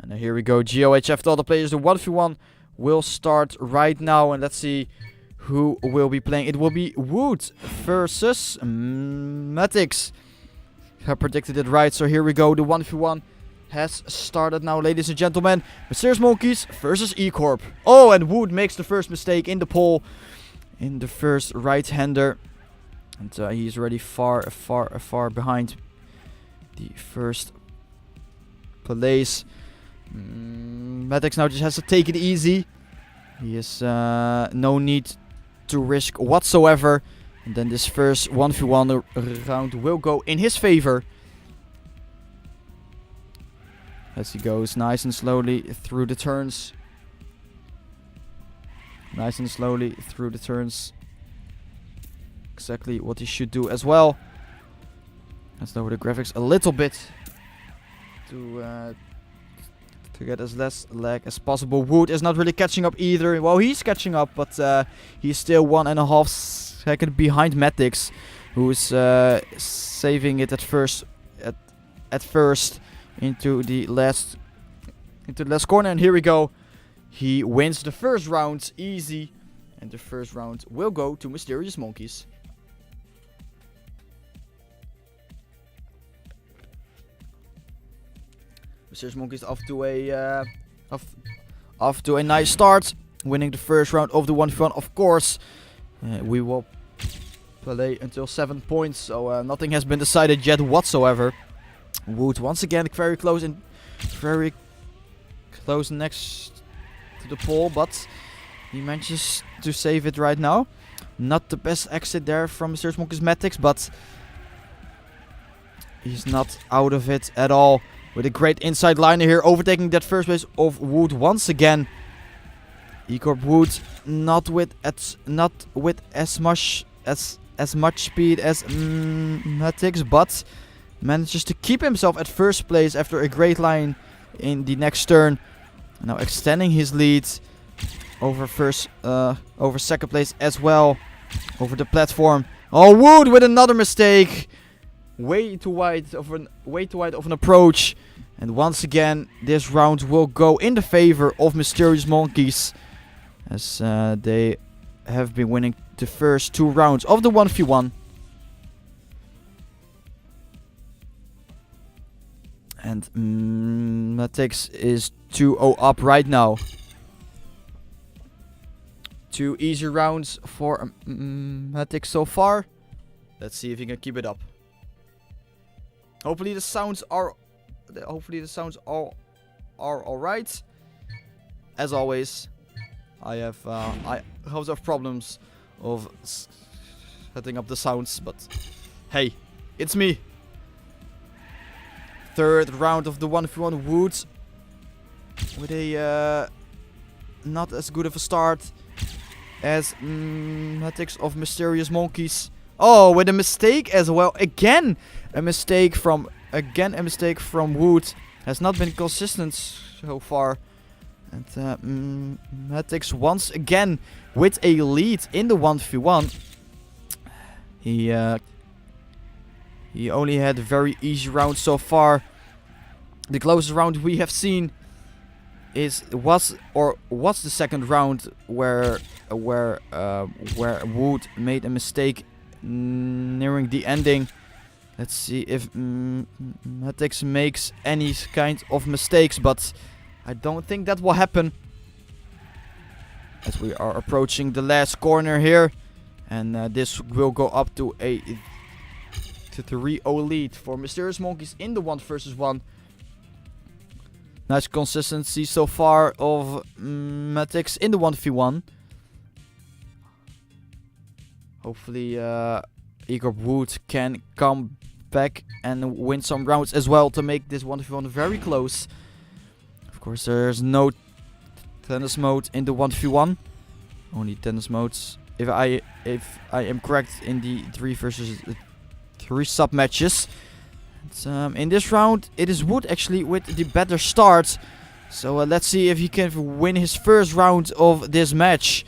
And here we go. GOHF to all the players. The 1v1 will start right now. And let's see who will be playing. It will be Wood versus Mattox. I predicted it right. So here we go. The 1v1 has started now, ladies and gentlemen. Mysterious Monkeys versus E-Corp. Oh, and Wood makes the first mistake in the poll. In the first right-hander. And he's already far behind the first place. Mattox now just has to take it easy. He has no need to risk whatsoever. And then this first 1v1 round will go in his favor. As he goes nice and slowly through the turns. Nice and slowly through the turns. Exactly what he should do as well. Let's lower the graphics a little bit to get as less lag as possible. Wood is not really catching up either. Well, he's catching up, but he's still 1.5 seconds behind Mattox, who is saving it at first into the last corner. And here we go. He wins the first round easy, and the first round will go to Mysterious Monkeys. Mysterious Monkeys off to a nice start, winning the first round of the 1v1. Of course, we will play until 7 points, so nothing has been decided yet whatsoever. Wood once again very close next to the pole, but he manages to save it right now. Not the best exit there from Mysterious Monkeys Mattox, but he's not out of it at all. With a great inside liner here, overtaking that first place of Wood once again. E-Corp Wood not with as much speed as Mattox, but manages to keep himself at first place after a great line in the next turn. Now extending his lead over second place as well, over the platform. Oh, Wood with another mistake. Way too wide of an approach. And once again, this round will go in the favor of Mysterious Monkeys, as they have been winning the first 2 rounds of the 1v1. And Mattox is 2-0 up right now. 2 easy rounds for Mattox so far. Let's see if he can keep it up. Hopefully the sounds are all right. As always, I have problems of setting up the sounds, but hey, it's me. Third round of the 1v1. Wood with a not as good of a start as Mattox of Mysterious Monkeys. Oh, with a mistake as well. Again a mistake from Wood. Has not been consistent so far. And Mattox once again with a lead in the 1v1. He only had a very easy round so far. The closest round we have seen was the second round where Wood made a mistake nearing the ending. Let's see if Mattox makes any kind of mistakes, but I don't think that will happen, as we are approaching the last corner here. And this will go up to a 3-0 lead for Mysterious Monkeys in the 1v1. Nice consistency so far of Mattox in the 1v1. Hopefully E-Corp Wood can come back and win some rounds as well to make this 1v1 very close. Of course, there's no tennis mode in the 1v1. Only tennis modes, if I am correct, in the 3 versus 3 sub matches. In this round, it is Wood actually with the better start. So let's see if he can win his first round of this match.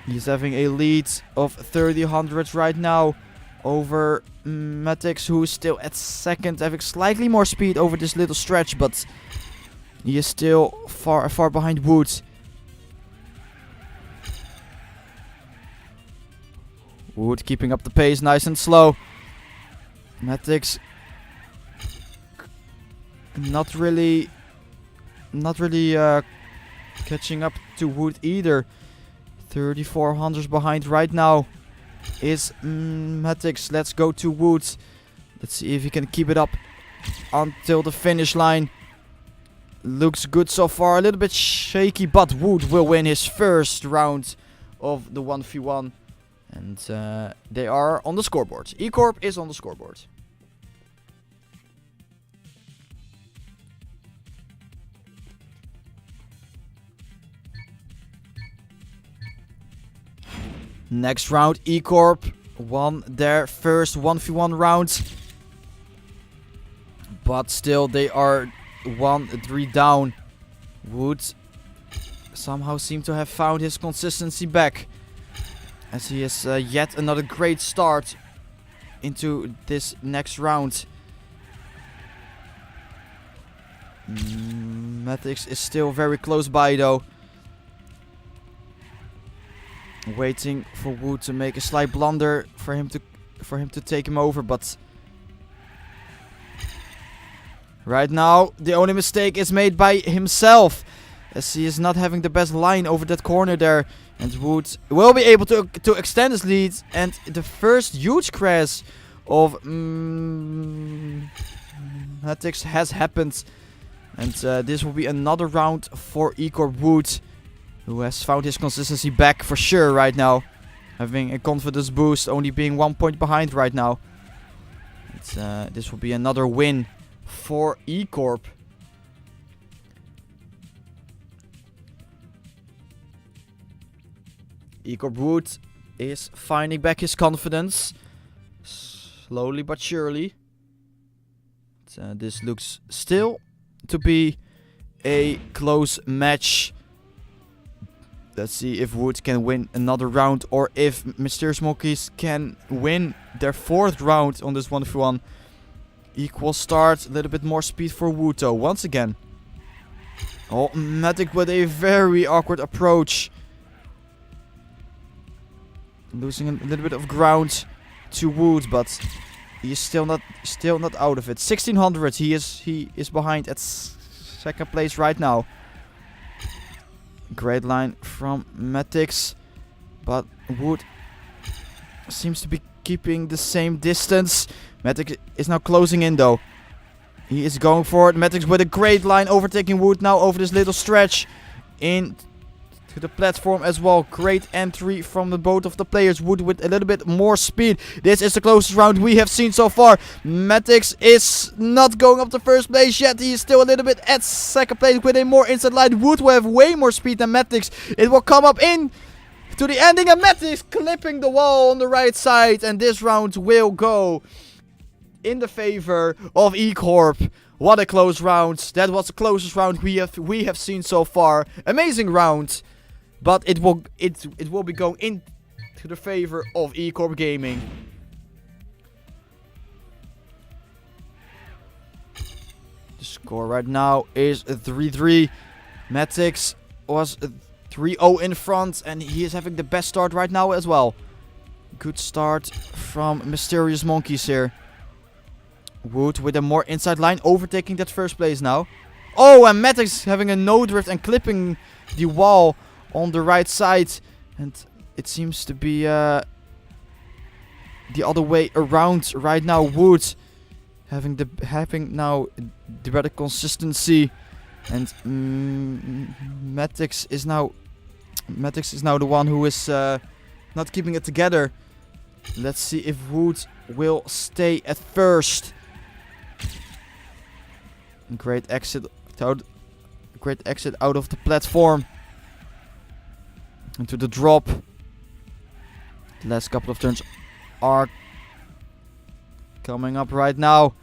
He's having a lead of 30 hundredths right now over Mattox, who is still at second, having slightly more speed over this little stretch, but He is still far behind Wood. Wood keeping up the pace nice and slow. Mattox not really catching up to Wood either. 3400s behind right now is Mattox. Let's go to Wood. Let's see if he can keep it up until the finish line. Looks good so far. A little bit shaky, but Wood will win his first round of the 1v1. And they are on the scoreboard. E-Corp is on the scoreboard. Next round, E-Corp won their first 1v1 round. But still, they are 1-3 down. Wood somehow seemed to have found his consistency back. As he has yet another great start into this next round. Mattox is still very close by though. Waiting for Wood to make a slight blunder for him to take him over, but right now the only mistake is made by himself, as he is not having the best line over that corner there. And Wood will be able to extend his lead. And the first huge crash of Mattox has happened. And this will be another round for E-Corp Wood, who has found his consistency back for sure right now. Having a confidence boost, only being 1 point behind right now. And, this will be another win for E-Corp. E-Corp Wood is finding back his confidence. Slowly but surely. This looks still to be a close match. Let's see if Wood can win another round, or if Mysterious Monkeys can win their 4th round on this 1v1. Equal start, a little bit more speed for Wood though, once again. Oh, Mattox with a very awkward approach. Losing a little bit of ground to Wood, but he is still not out of it. 1600, he is behind at second place right now. Great line from Mattox, but Wood seems to be keeping the same distance. Mattox is now closing in though. He is going for it. Mattox with a great line, overtaking Wood now over this little stretch in to the platform as well. Great entry from the both of the players. Wood with a little bit more speed. This is the closest round we have seen so far. Mattox is not going up to first place yet. He is still a little bit at second place with a more inside line. Wood will have way more speed than Mattox. It will come up in to the ending, and Mattox clipping the wall on the right side. And this round will go in the favor of E-Corp. What a close round. That was the closest round we have seen so far. Amazing round. But it will be going into the favor of E-Corp Gaming. The score right now is 3-3. Mattox was 3-0 in front, and he is having the best start right now as well. Good start from Mysterious Monkeys here. Wood with a more inside line, overtaking that first place now. Oh, and Mattox having a no drift and clipping the wall on the right side, and it seems to be the other way around right now. Wood having now the better consistency, and Mattox is now the one who is not keeping it together. Let's see if Wood will stay at first. Great exit out of the platform. Into the drop. The last couple of turns are coming up right now.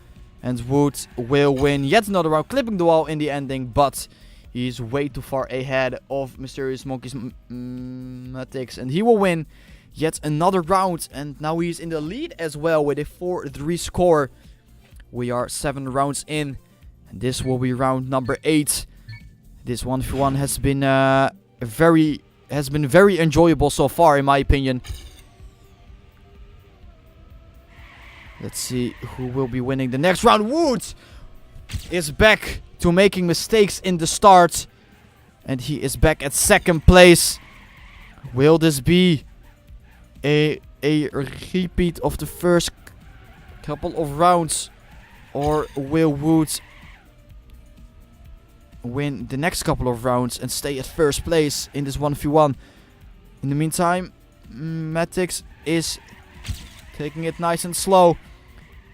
And Wood will win yet another round, clipping the wall in the ending. But he's way too far ahead of Mysterious Monkeys Mattox. And he will win yet another round. And now he's in the lead as well with a 4-3 score. We are 7 rounds in. And this will be round number 8. This 1v1 has been very enjoyable so far, in my opinion. Let's see who will be winning the next round. Wood is back to making mistakes in the start. And he is back at second place. Will this be a repeat of the first couple of rounds? Or will Wood win the next couple of rounds and stay at first place in this 1v1? In the meantime, Mattox is taking it nice and slow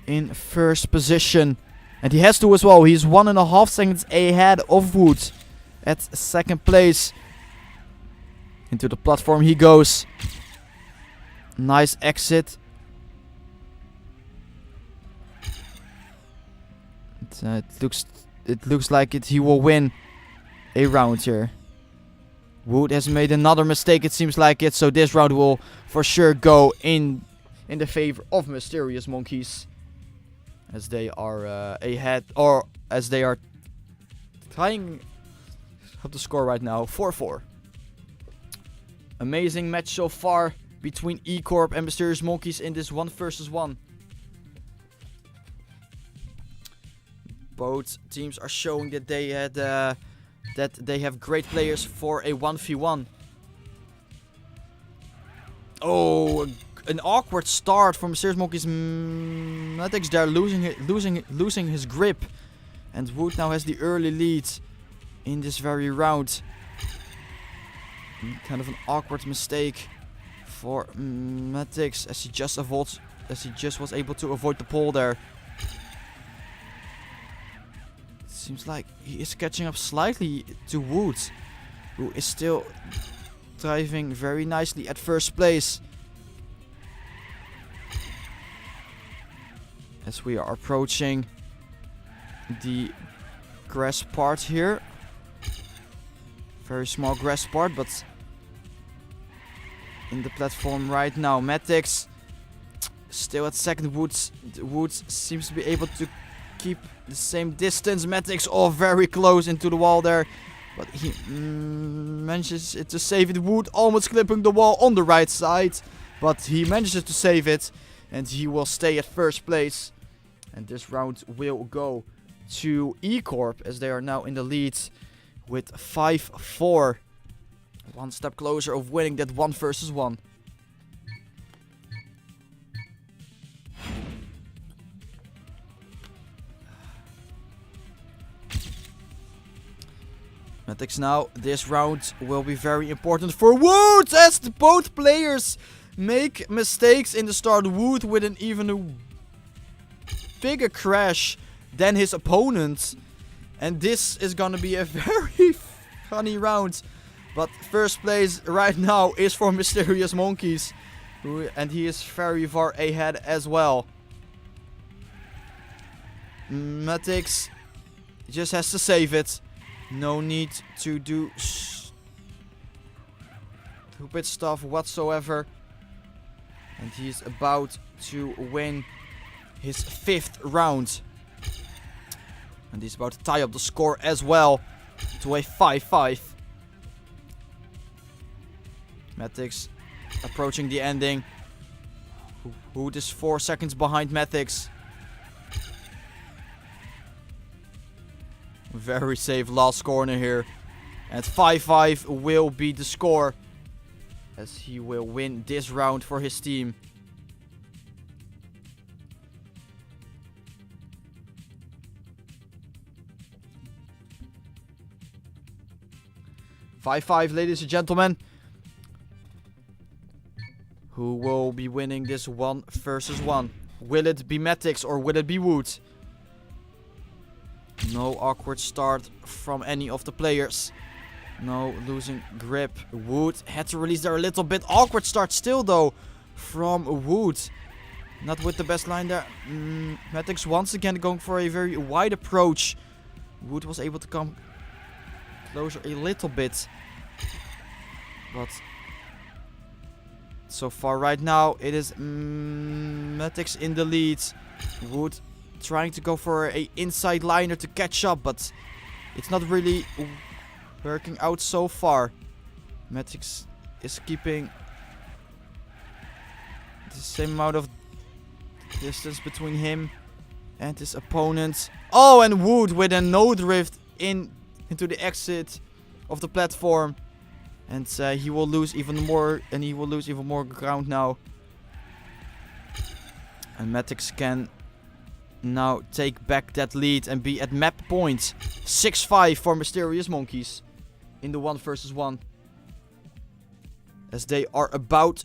in first position. And he has to as well. He's 1.5 seconds ahead of Wood at second place. Into the platform he goes. Nice exit. It looks like he will win a round here. Wood has made another mistake, it seems like it. So this round will for sure go in the favor of Mysterious Monkeys. As they are ahead, or as they are tying up the score right now, 4-4. Amazing match so far between E-Corp and Mysterious Monkeys in this 1v1. Both teams are showing that they have great players for a 1v1. Oh, an awkward start from Mysterious Monkeys. Mattox there losing his grip, and Wood now has the early lead in this very round. Kind of an awkward mistake for Mattox as he just was able to avoid the pole there. Seems like he is catching up slightly to Wood, who is still driving very nicely at first place. As we are approaching the grass part here. Very small grass part, but in the platform right now. Mattox still at second. Woods seems to be able to keep the same distance. Mattox very close into the wall there. But he manages to save it. Wood almost clipping the wall on the right side. But he manages to save it. And he will stay at first place. And this round will go to E-Corp as they are now in the lead with 5-4. One step closer of winning that 1v1. Mattox now. This round will be very important for Wood as both players make mistakes in the start. Wood with an even bigger crash than his opponent. And this is gonna be a very funny round. But first place right now is for Mysterious Monkeys. And he is very far ahead as well. Mattox just has to save it. No need to do stupid stuff whatsoever. And he's about to win his 5th round. And he's about to tie up the score as well to a 5-5. Mattox approaching the ending. Wood is 4 seconds behind Mattox. Very safe last corner here. And 5-5 will be the score. As he will win this round for his team. (5-5), ladies and gentlemen. Who will be winning this 1v1? Will it be Mattox or will it be Wood? No awkward start from any of the players. No losing grip. Wood had to release there a little bit. Awkward start still though from Wood. Not with the best line there. Mattox once again going for a very wide approach. Wood was able to come closer a little bit. But so far right now it is Mattox in the lead. Wood trying to go for a inside liner to catch up, but it's not really working out so far. Mattox is keeping the same amount of distance between him and his opponent. Oh, and Wood with a no drift into the exit of the platform. And he will lose even more, and he will lose even more ground now. And Mattox can now take back that lead and be at map point. 6-5 for Mysterious Monkeys in the 1 versus 1. As they are about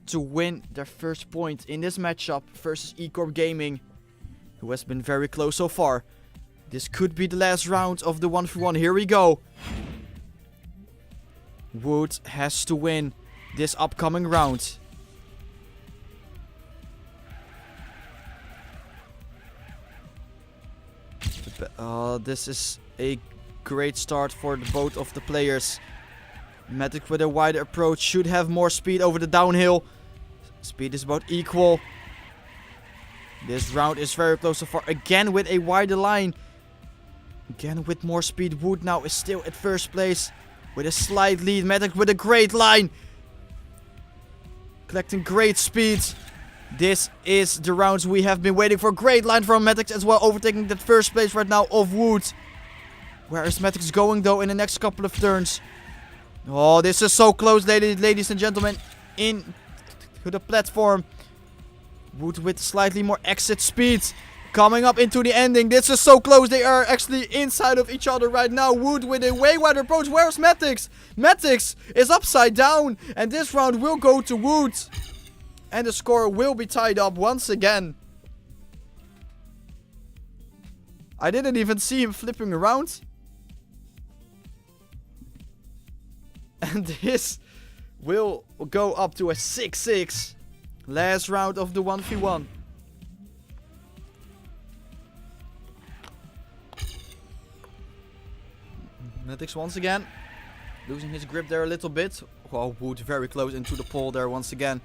to win their first point in this matchup versus E-Corp Gaming, who has been very close so far. This could be the last round of the 1v1. Here we go. Wood has to win this upcoming round. This is a great start for both of the players. Mattox with a wider approach should have more speed over the downhill. Speed is about equal. This round is very close so far. Again with a wider line. Again with more speed. Wood now is still at first place with a slight lead. Mattox with a great line. Collecting great speed. This is the rounds we have been waiting for. Great line from Mattox as well. Overtaking that first place right now of Wood. Where is Mattox going though in the next couple of turns? Oh, this is so close, ladies and gentlemen. In to the platform. Wood with slightly more exit speed. Coming up into the ending. This is so close. They are actually inside of each other right now. Wood with a way wider approach. Where's Mattox? Mattox is upside down. And this round will go to Wood. And the score will be tied up once again. I didn't even see him flipping around. And this will go up to a 6-6. Last round of the 1v1. Mattox once again. Losing his grip there a little bit. Oh, Wood very close into the pole there once again.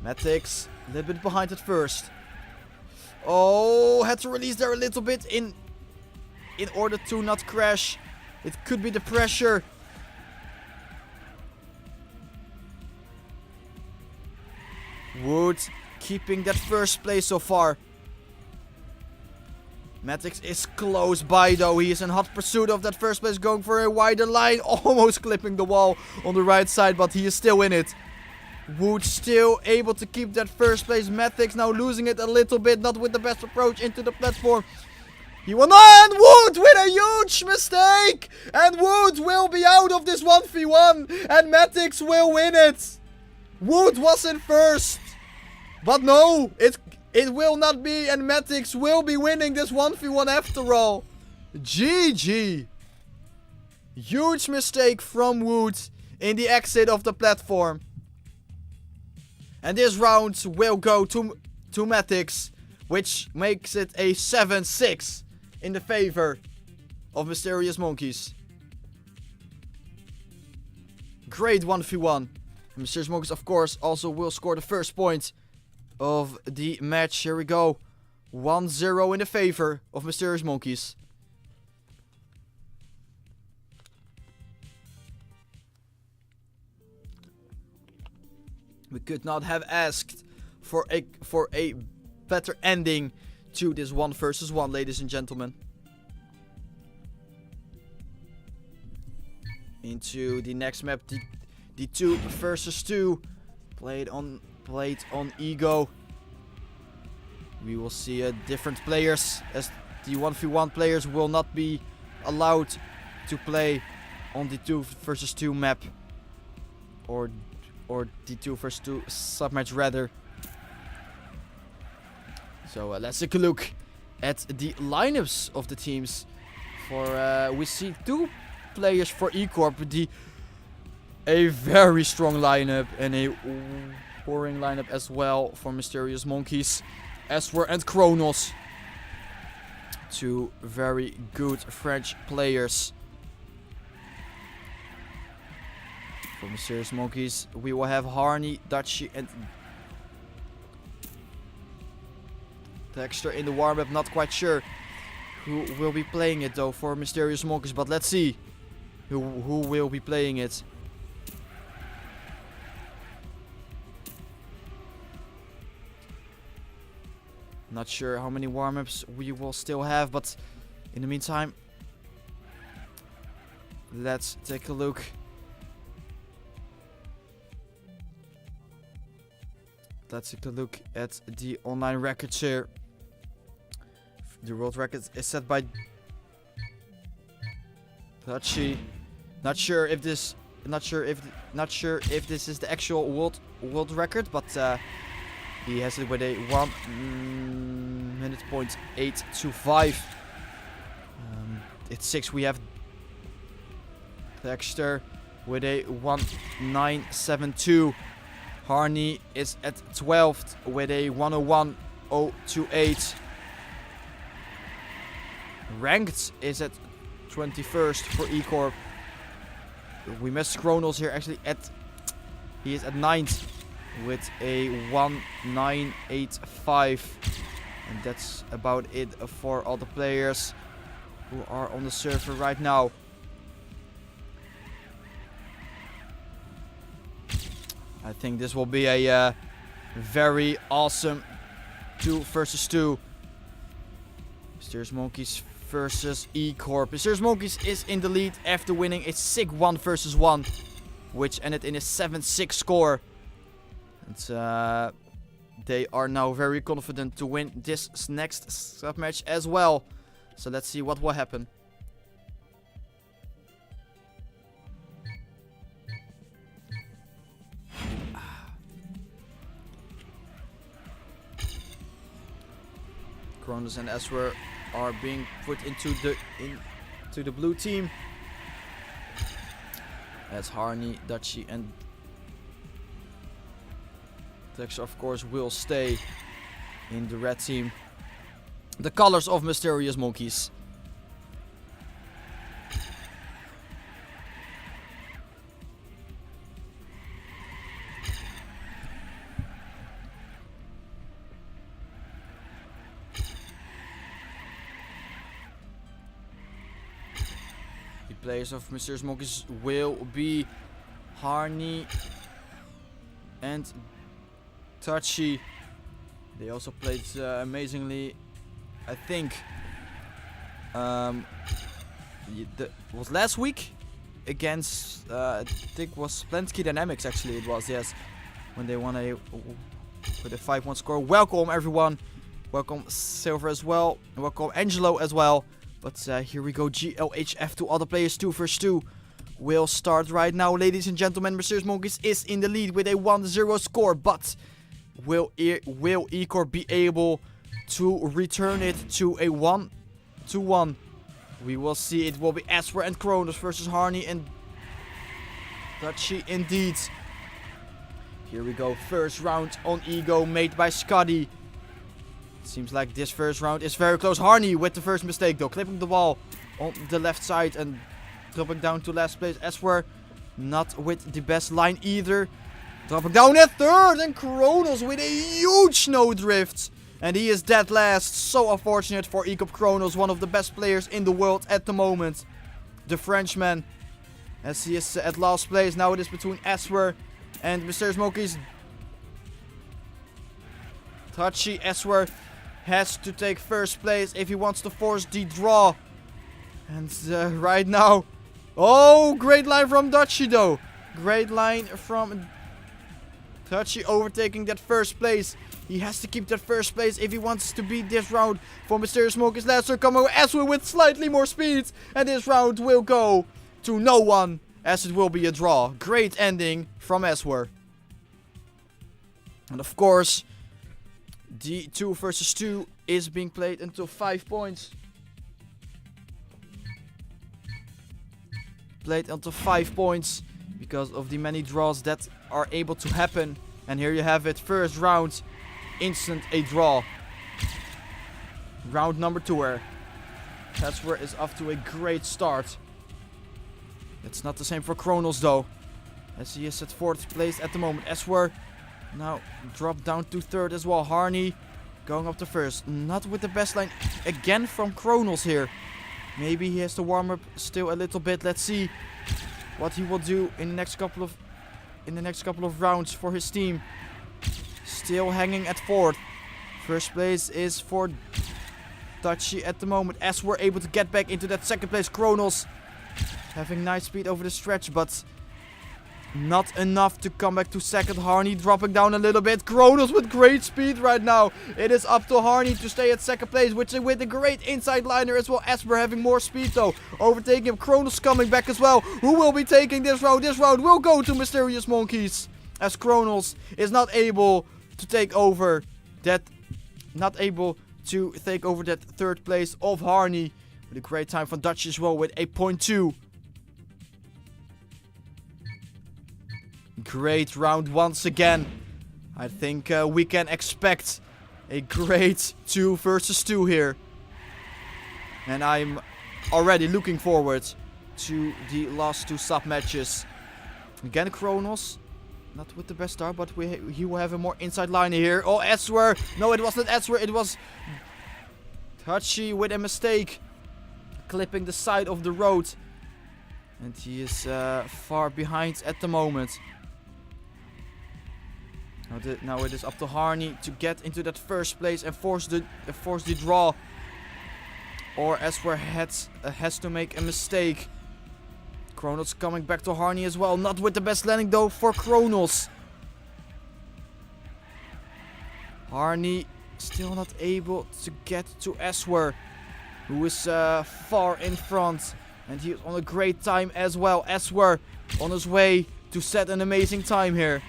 Mattox a little bit behind at first. Oh, had to release there a little bit in order to not crash. It could be the pressure. Wood keeping that first place so far. Mattox is close by though. He is in hot pursuit of that first place, going for a wider line. Almost clipping the wall on the right side, but he is still in it. Wood still able to keep that first place. Mattox now losing it a little bit. Not with the best approach into the platform. He will not. And Wood with a huge mistake. And Wood will be out of this 1v1. And Mattox will win it. Wood was in first. But no, it will not be. And Mattox will be winning this 1v1 after all. GG. Huge mistake from Wood in the exit of the platform. And this round will go to Mattox, which makes it a 7-6 in the favor of Mysterious Monkeys. Great 1v1. Mysterious Monkeys, of course, also will score the first point of the match. Here we go. 1-0 in the favor of Mysterious Monkeys. We could not have asked for a better ending to this 1 versus 1, ladies and gentlemen. Into the next map, the 2 versus 2, played on Ego. We will see different players, as the 1v1 players will not be allowed to play on the 2 versus 2 map, or the 2 versus 2 submatch rather. So let's take a look at the lineups of the teams. We see 2 players for E-Corp, a very strong lineup and a boring lineup as well for Mysterious Monkeys. Eswer and Kronos, 2 very good French players. For Mysterious Monkeys, we will have Harney, Dutchie and Dexter in the warm-up. Not quite sure who will be playing it though for Mysterious Monkeys. But let's see who will be playing it. Not sure how many warm-ups we will still have, but in the meantime, let's take a look. Let's take a look at the online records here. The world record is set by Touchy. Not sure if this is the actual world record, but he has it with a 1:825. It's 6. We have Dexter with a 1972. Harney is at 12th with a 101.028. Ranked is at 21st for E-Corp. We missed Kronos here actually he is at 9th with a 1985. And that's about it for all the players who are on the server right now. I think this will be a very awesome 2 versus 2. Mysterious Monkeys versus E-Corp. Mysterious Monkeys is in the lead after winning a sick 1 versus 1, which ended in a 7-6 score. And they are now very confident to win this next sub match as well. So let's see what will happen. Kronos and Eswer are being put into the blue team. As Harney, Dutchy and Dexter of course will stay in the red team. The colors of Mysterious Monkeys. The players of Mysterious Monkeys will be Harney and Touchy. They also played amazingly, I think. Was last week against I think was Splensky Dynamics actually. It was, yes, when they won with a 5-1 score. Welcome everyone. Welcome Silver as well. Welcome Angelo as well. But here we go. GLHF to other players 2 versus 2 will start right now, ladies and gentlemen. Mysterious Monkeys is in the lead with a 1-0 score, but will E-Corp be able to return it to a 1-1? We will see. It will be Esper and Kronos versus Harney and Dutchy indeed. Here we go. First round on Ego made by Scotty. Seems like this first round is very close. Harney with the first mistake though, clipping the ball on the left side and dropping down to last place. Esper not with the best line either. Dropping down at third, and Kronos with a huge snowdrift. And he is dead last. So unfortunate for E-Corp. Kronos, one of the best players in the world at the moment. The Frenchman, as he is at last place. Now it is between Eswer and Mysterious Monkeys. Touchy Eswer has to take first place if he wants to force the draw. And right now... Oh, great line from Dutchy though. Great line from Touchy overtaking that first place. He has to keep that first place if he wants to beat this round for Mysterious Monkeys. Last round coming Eswer with slightly more speed. And this round will go to no one, as it will be a draw. Great ending from Eswer. And of course, the 2 versus 2 is being played until 5 points. Played until 5 points because of the many draws that are able to happen. And here you have it. First round, instant a draw. Round number 2 where Eswer is off to a great start. It's not the same for Kronos though, as he is at 4th place at the moment. Eswer now dropped down to 3rd as well. Harney Going up to first. Not with the best line again from Kronos here. Maybe he has to warm up still a little bit. Let's see what he will do in the next couple of rounds for his team. Still hanging at 4th. First place is for Dutchie at the moment, as we're able to get back into that 2nd place. Kronos having nice speed over the stretch, but not enough to come back to 2nd. Harney dropping down a little bit. Kronos with great speed right now. It is up to Harney to stay at 2nd place, which with a great inside liner as well. Esper having more speed though. Overtaking him. Kronos coming back as well. Who will be taking this round? This round will go to Mysterious Monkeys, as Kronos is not able to take over that. Not able to take over that 3rd place of Harney. With a great time from Dutch as well with 8.2. Great round once again. I think we can expect a great 2 versus 2 here. And I'm already looking forward to the last 2 sub matches. Again, Kronos. Not with the best start, but he will have a more inside liner here. Oh, Eswer. No, it wasn't Eswer. It was Touchy with a mistake. Clipping the side of the road. And he is far behind at the moment. Now it is up to Harney to get into that 1st place and force the draw. Or Eswer has to make a mistake. Kronos coming back to Harney as well. Not with the best landing though for Kronos. Harney still not able to get to Eswer, who is far in front. And he is on a great time as well. Eswer on his way to set an amazing time here.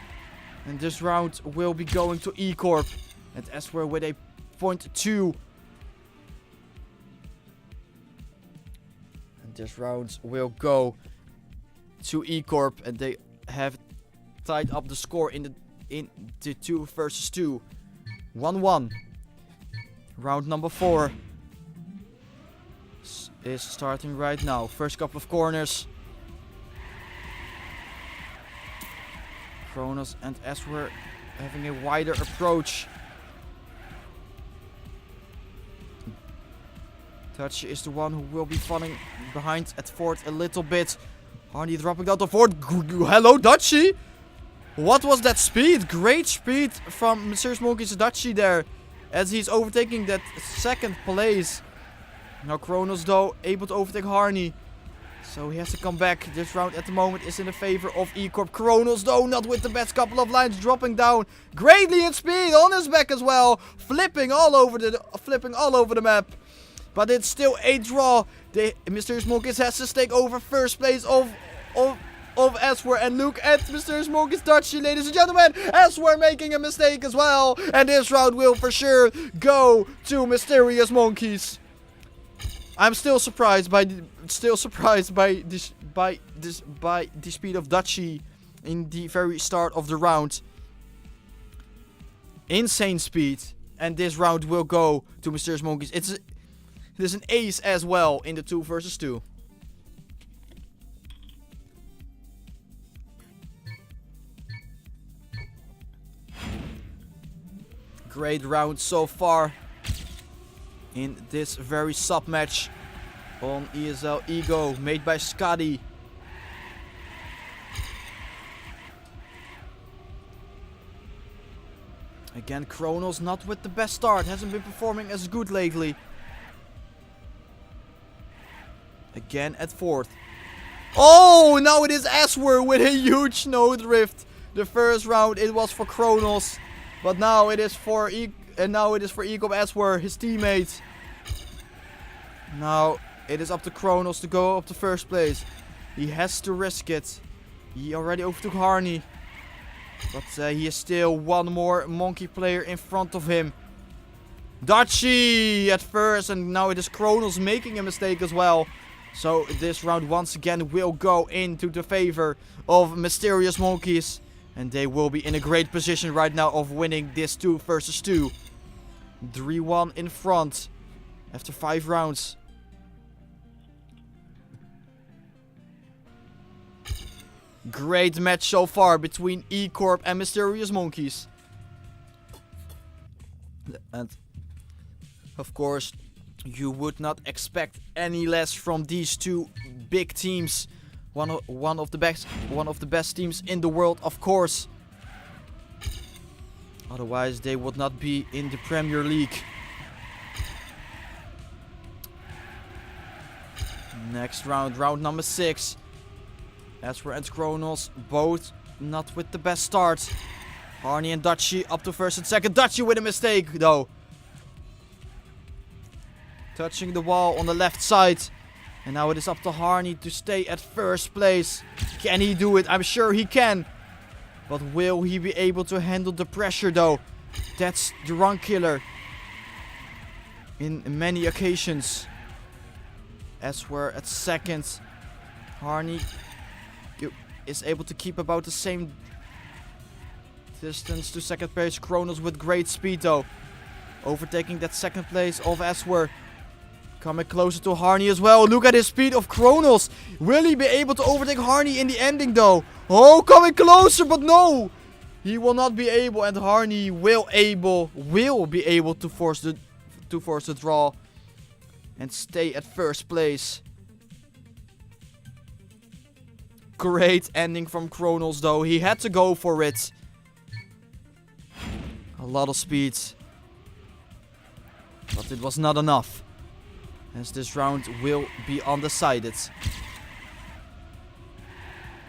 And this round will be going to E-Corp. And Eswer with a 0.2. And this round will go to E-Corp, and they have tied up the score in the 2 versus 2. 1-1. Round number 4 is starting right now. First couple of corners. Kronos and Eswer having a wider approach. Touch is the one who will be falling behind at 4th a little bit. Harney dropping down to 4th. Hello, Dutchie! What was that speed? Great speed from Mysterious Monkeys Dutchie there, as he's overtaking that 2nd place. Now Kronos though able to overtake Harney, so he has to come back. This round at the moment is in the favor of E-Corp. Kronos though not with the best couple of lines, dropping down greatly in speed on his back as well, flipping all over the map. But it's still a draw. The Mysterious Monkeys has to take over 1st place of Eswer, and look at Mysterious Monkeys Dutchie, ladies and gentlemen. Eswer making a mistake as well, and this round will for sure go to Mysterious Monkeys. I'm still surprised by the speed of Dutchie in the very start of the round. Insane speed, and this round will go to Mysterious Monkeys. There's an ace as well in the 2 versus 2. Great round so far in this very sub match on ESL Ego, made by Scotty. Again, Kronos not with the best start, hasn't been performing as good lately. Again at 4th. Oh, now it is Eswer with a huge snowdrift. The first round it was for Kronos, but now it is for E-Corp Eswer, his teammate. Now it is up to Kronos to go up to 1st place. He has to risk it. He already overtook Harney, but he is still one more monkey player in front of him. Dutchie at first, and now it is Kronos making a mistake as well. So this round once again will go into the favor of Mysterious Monkeys. And they will be in a great position right now of winning this 2 versus 2. 3-1 in front after 5 rounds. Great match so far between E-Corp and Mysterious Monkeys. And of course, you would not expect any less from these two big teams. One of the best teams in the world, of course. Otherwise, they would not be in the Premier League. Next round, round number 6. Esper and Kronos, both not with the best start. Harney and Dutchie up to first and second. Dutchie with a mistake, though. Touching the wall on the left side. And now it is up to Harney to stay at first place. Can he do it? I'm sure he can. But will he be able to handle the pressure, though? That's the run killer. In many occasions. As we're at second. Harney is able to keep about the same distance to second place. Kronos with great speed, though. Overtaking that second place of Eswer. Coming closer to Harney as well. Look at his speed of Kronos. Will he be able to overtake Harney in the ending, though? Oh, coming closer, but no. He will not be able, and Harney will be able to force the draw and stay at first place. Great ending from Kronos, though. He had to go for it. A lot of speed. But it was not enough. As this round will be undecided.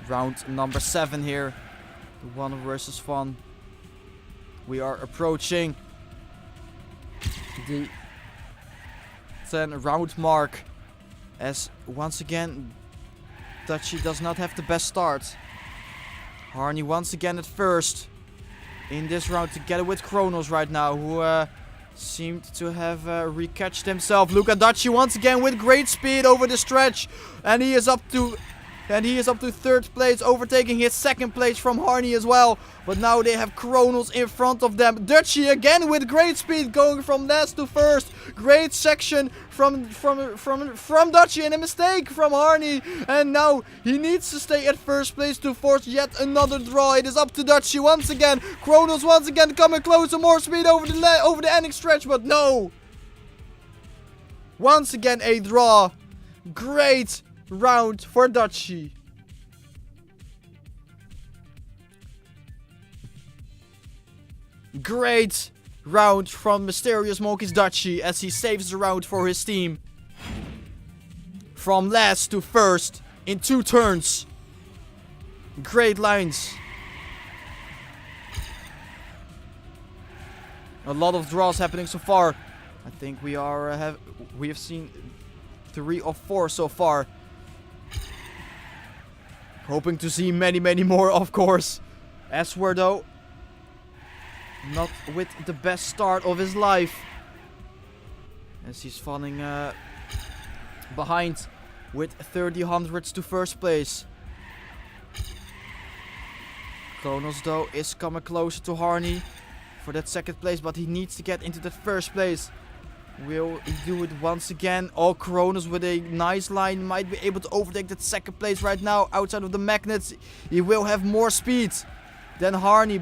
Round number 7 here. The 1 versus 1. We are approaching the 10 round mark. As once again, Dutchie does not have the best start. Harney once again at first. In this round together with Kronos right now. Who seemed to have recatched himself. Look at Dutchie once again with great speed over the stretch. And he is up to third place, overtaking his second place from Harney as well. But now they have Kronos in front of them. Dutchie again with great speed, going from last to first. Great section from Dutchie, and a mistake from Harney. And now he needs to stay at first place to force yet another draw. It is up to Dutchie once again. Kronos once again coming closer, more speed over the ending stretch, but no. Once again a draw. Great round for Dutchie. Great round from Mysterious Monkey's Dutchie as he saves the round for his team. From last to first in 2 turns. Great lines. A lot of draws happening so far. I think we have seen 3 or 4 so far. Hoping to see many more, of course. Eswer, though, not with the best start of his life. As he's falling behind with 30 hundredths to first place. Kronos, though, is coming closer to Harney for that second place, but he needs to get into that first place. Will he do it once again? Oh, Kronos with a nice line might be able to overtake that second place right now outside of the magnets. He will have more speed than Harney,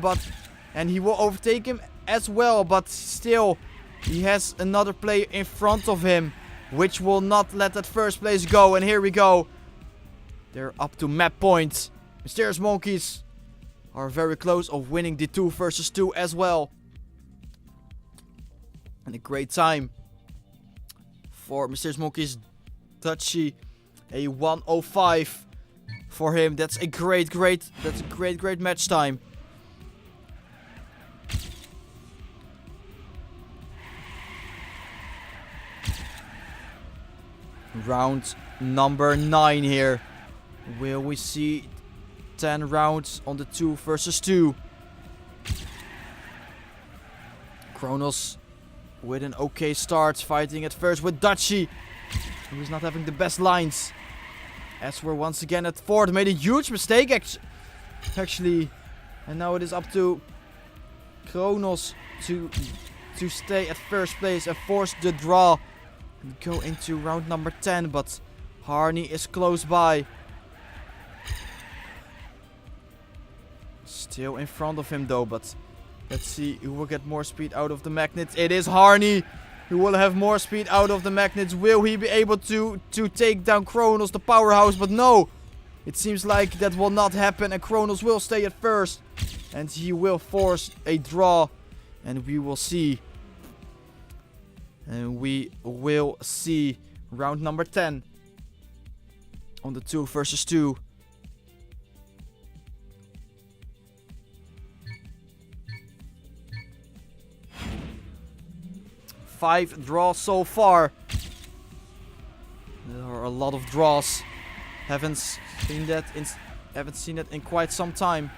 and he will overtake him as well, but still he has another player in front of him, which will not let that first place go. And here we go. They're up to map points. Mysterious Monkeys are very close of winning the 2 versus 2 as well. And a great time for Mysterious Monkeys Dutchie. A 1:05 for him. That's a great match time. Round number 9 here. Will we see 10 rounds on the 2 versus 2? Kronos with an okay start, fighting at first with Dutchie, who's not having the best lines. Eswer once again at fourth, made a huge mistake actually. And now it is up to Kronos to stay at first place and force the draw and go into round number 10, but Harney is close by. Still in front of him though, but Let's see who will get more speed out of the magnets. It is Harney who will have more speed out of the magnets. Will he be able to take down Kronos, the powerhouse? But no, it seems like that will not happen, and Kronos will stay at first. And he will force a draw. And we will see. And we will see round number 10 on the 2 versus 2. Five draws so far. There are a lot of draws. Haven't seen that in quite some time.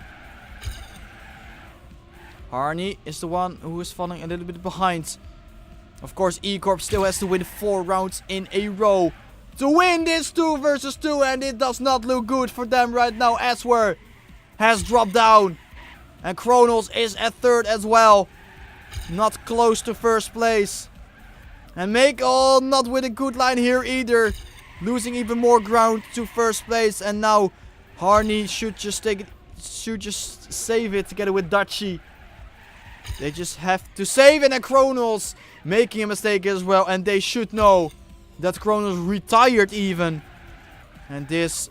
Harney is the one who is falling a little bit behind. Of course, E-Corp still has to win 4 rounds in a row to win this 2 versus 2, and it does not look good for them right now. Aswer has dropped down, and Kronos is at 3rd as well. Not close to 1st place. And not with a good line here either. Losing even more ground to 1st place, and now Harney should just save it together with Dutchy. They just have to save it, and Kronos making a mistake as well, and they should know that Kronos retired even. And this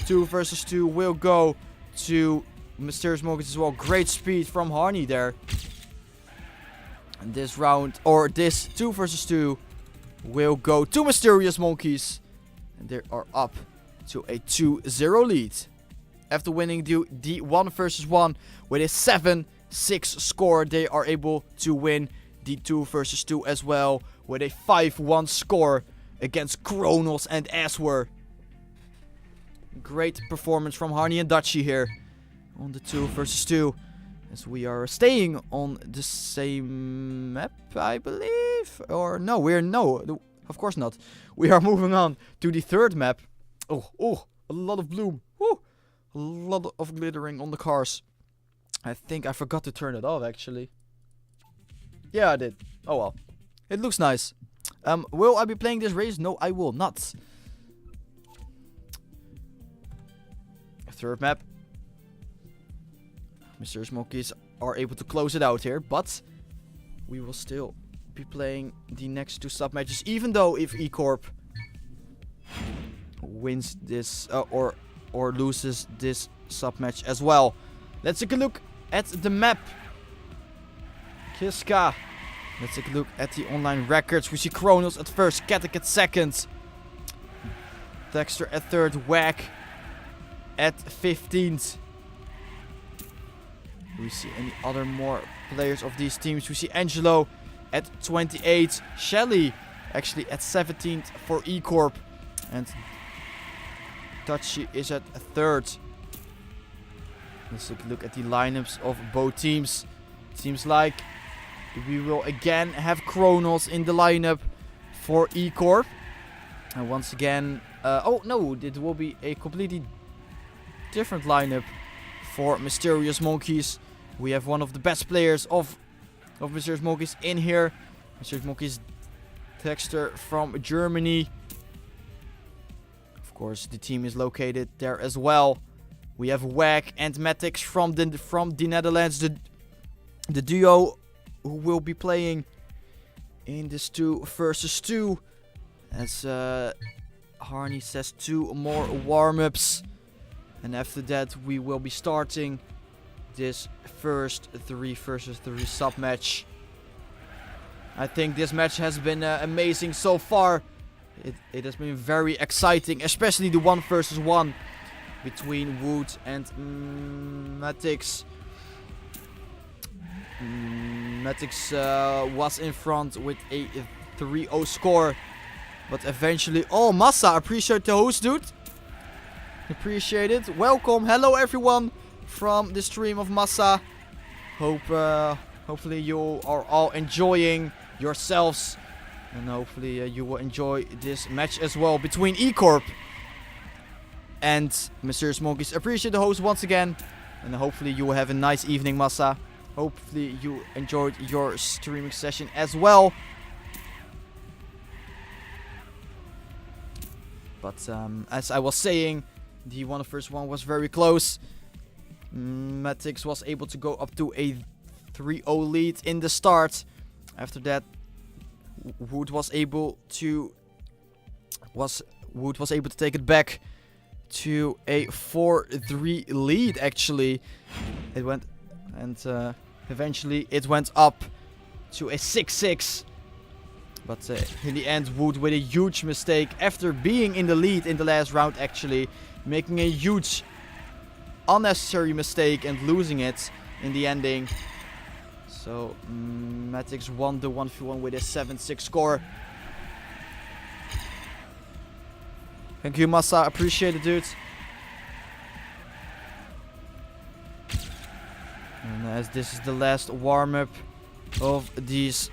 2 versus 2 will go to Mysterious Monkeys as well. Great speed from Harney there. And this round, or this 2 versus 2, will go to Mysterious Monkeys. And they are up to a 2-0 lead. After winning the 1 versus 1 with a 7-6 score, they are able to win the 2 versus 2 as well with a 5-1 score against Kronos and Aswer. Great performance from Harney and Dutchy here on the 2 versus 2. As we are staying on the same map, I believe. Or no, of course not. We are moving on to the 3rd map. Oh, a lot of bloom. Woo, a lot of glittering on the cars. I think I forgot to turn it off, actually. Yeah, I did. Oh well. It looks nice. Will I be playing this race? No, I will not. 3rd map. Mysterious Monkeys are able to close it out here, but we will still be playing the next 2 sub matches, even though if E-Corp wins this or loses this sub match as well. Let's take a look at the map. Kiska. Let's take a look at the online records. We see Kronos at 1st, Katek at 2nd, Dexter at 3rd, Whack at 15th. We see any other more players of these teams. We see Angelo at 28. Shelly actually at 17th for E-Corp. And Dutchy is at 3rd. Let's take a look at the lineups of both teams. Seems like we will again have Kronos in the lineup for E-Corp. And once again... oh no, it will be a completely different lineup for Mysterious Monkeys. We have one of the best players of Mysterious Monkeys in here. Mysterious Monkeys Dexter from Germany. Of course, the team is located there as well. We have Whack and Mattox from the Netherlands. The duo who will be playing in this 2 versus 2. As Harney says, 2 more warm-ups. And after that, we will be starting this first 3 versus 3 sub match. I think this match has been amazing so far. It has been very exciting, especially the 1 versus 1 between Wood and Mattox. Mattox was in front with a 3-0 score, but eventually... Oh, Massa, appreciate the host, dude. Appreciate it. Welcome. Hello, everyone from the stream of Massa. Hopefully you are all enjoying yourselves, and hopefully you will enjoy this match as well between E-Corp and Mysterious Monkeys. Appreciate the host once again, and hopefully you will have a nice evening, Massa. Hopefully you enjoyed your streaming session as well. But as I was saying, the 1 versus 1 was very close. Mattox was able to go up to a 3-0 lead in the start. After that, Wood was able to take it back to a 4-3 lead. Actually, it went and eventually it went up to a 6-6. But in the end, Wood with a huge mistake after being in the lead in the last round, actually making a huge unnecessary mistake and losing it in the ending. So Mattox won the 1v1 with a 7-6 score. Thank you, Massa. Appreciate it, dude. And as this is the last warm-up of these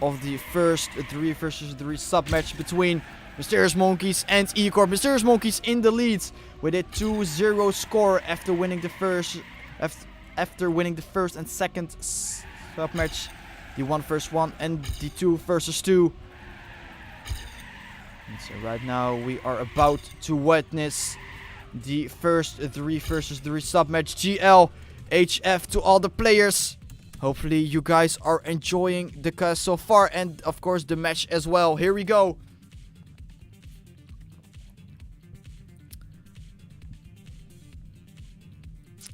of the first 3 versus 3 sub-match between Mysterious Monkeys and E-Corp. Mysterious Monkeys in the lead with a 2-0 score after winning the first and second sub-match, the 1 vs 1 and the 2 vs 2. And so right now we are about to witness the first 3 vs 3 sub-match. GL, HF to all the players. Hopefully you guys are enjoying the cast so far, and of course the match as well. Here we go.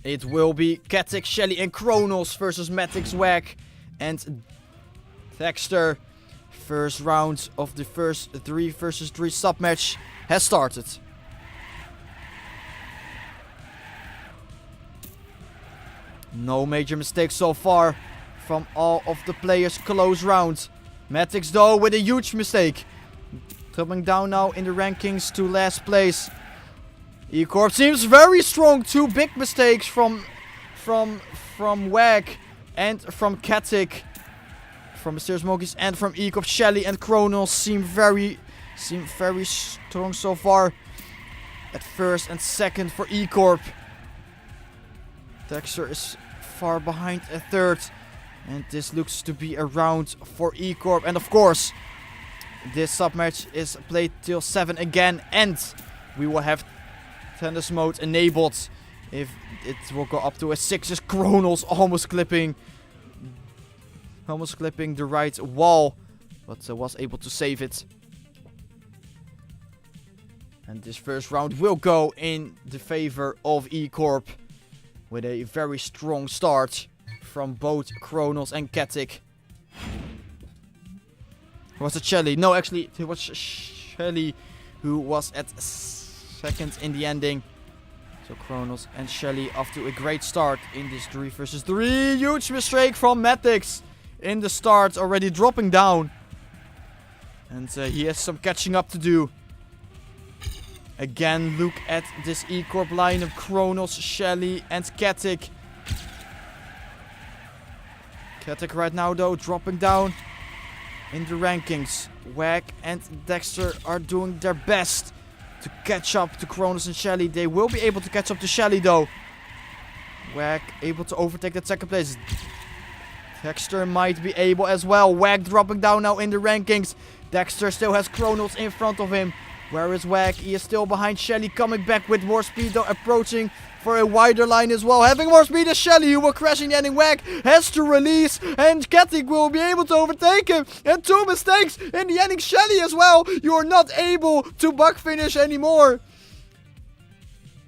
It will be Katic, Shelly and Kronos versus Mattox, Wag and Dexter. First round of the first 3 vs 3 sub-match has started. No major mistakes so far from all of the players. Close round. Mattox though with a huge mistake. Coming down now in the rankings to last place. E-Corp seems very strong. 2 big mistakes from Wag and from Katic. From Mysterious Monkeys and from E-Corp. Shelly and Kronos seem very strong so far. At first and second for E-Corp. Dexter is far behind at third. And this looks to be a round for E-Corp. And of course, this sub-match is played till 7 again. And we will have tennis mode enabled. If it will go up to a 6. Is Kronos almost clipping the right wall. But was able to save it. And this first round will go in the favor of E-Corp. With a very strong start from both Kronos and Katic. Was it Shelly? No, actually, it was Shelly who was at second in the ending. So Kronos and Shelly off to a great start in this 3 vs 3. Huge mistake from Mattox in the start, already dropping down. And he has some catching up to do. Again, look at this E-Corp line of Kronos, Shelly and Katic. Katic right now though dropping down in the rankings. Wag and Dexter are doing their best to catch up to Kronos and Shelly. They will be able to catch up to Shelly though. Wag able to overtake that second place. Dexter might be able as well. Wag dropping down now in the rankings. Dexter still has Kronos in front of him. Where is Wag? He is still behind Shelly, coming back with more speed though, approaching for a wider line as well. Having more speed as Shelly, who will crash in the ending. Wag has to release, and Katic will be able to overtake him. And 2 mistakes in the ending. Shelly as well. You are not able to bug finish anymore.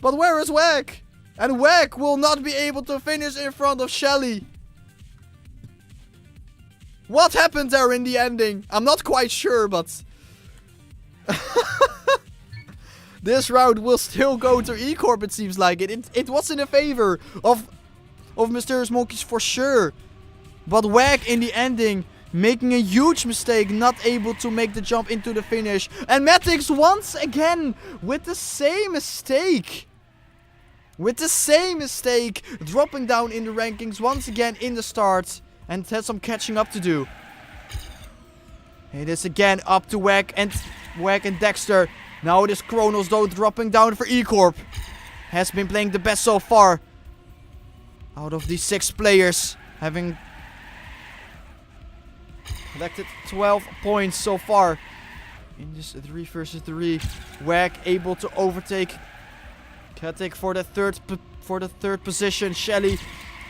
But where is Wag? And Wag will not be able to finish in front of Shelly. What happened there in the ending? I'm not quite sure, but... This round will still go to E-Corp, it seems like. It was in the favor of Mysterious Monkeys for sure. But Wag in the ending making a huge mistake, not able to make the jump into the finish. And Mattox once again with the same mistake. Dropping down in the rankings once again in the start. And has some catching up to do. It is again up to Wag and Dexter. Now it is Kronos though dropping down for E-Corp. Has been playing the best so far. Out of these 6 players. Having collected 12 points so far. In this 3 vs 3. Wag able to overtake Katic for the third position. Shelly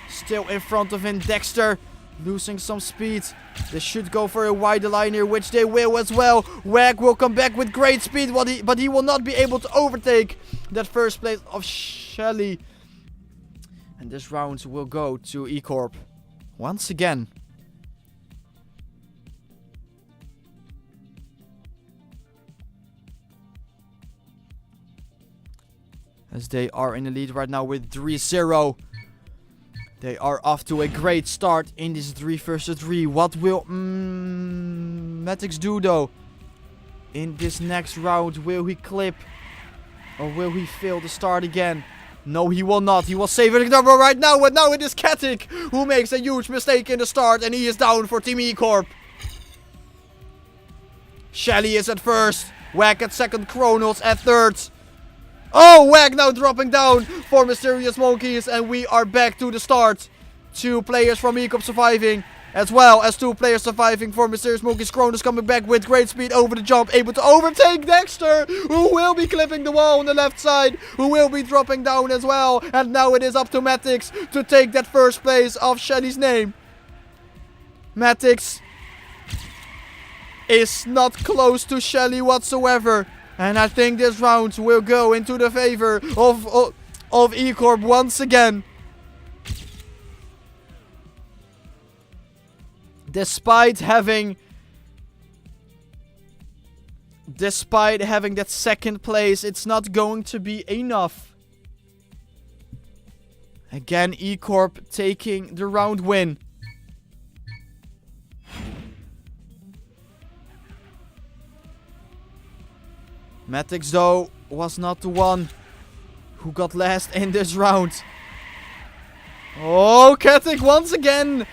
Still in front of him. Dexter losing some speed. They should go for a wider line here, which they will as well. Wag will come back with great speed, but he will not be able to overtake that first place of Shelly. And this round will go to E-Corp once again. As they are in the lead right now with 3-0. They are off to a great start in this 3 versus 3. What will Mattox do though? In this next round, will he clip? Or will he fail to start again? No, he will not. He will save it right now. And now it is Katic who makes a huge mistake in the start. And he is down for Team E-Corp. Shelly is at first. Wag at second. Kronos at third. Oh, Wag now dropping down for Mysterious Monkeys. And we are back to the start. 2 players from E-Corp surviving. As well as 2 players surviving for Mysterious Monkeys. Kronos coming back with great speed over the jump. Able to overtake Dexter. Who will be clipping the wall on the left side. Who will be dropping down as well. And now it is up to Mattox to take that first place of Shelly's name. Mattox is not close to Shelly whatsoever. And I think this round will go into the favor of E-Corp once again. Despite having that second place, it's not going to be enough. Again, E-Corp taking the round win. Mattox, though, was not the one who got last in this round. Oh, Katic once again.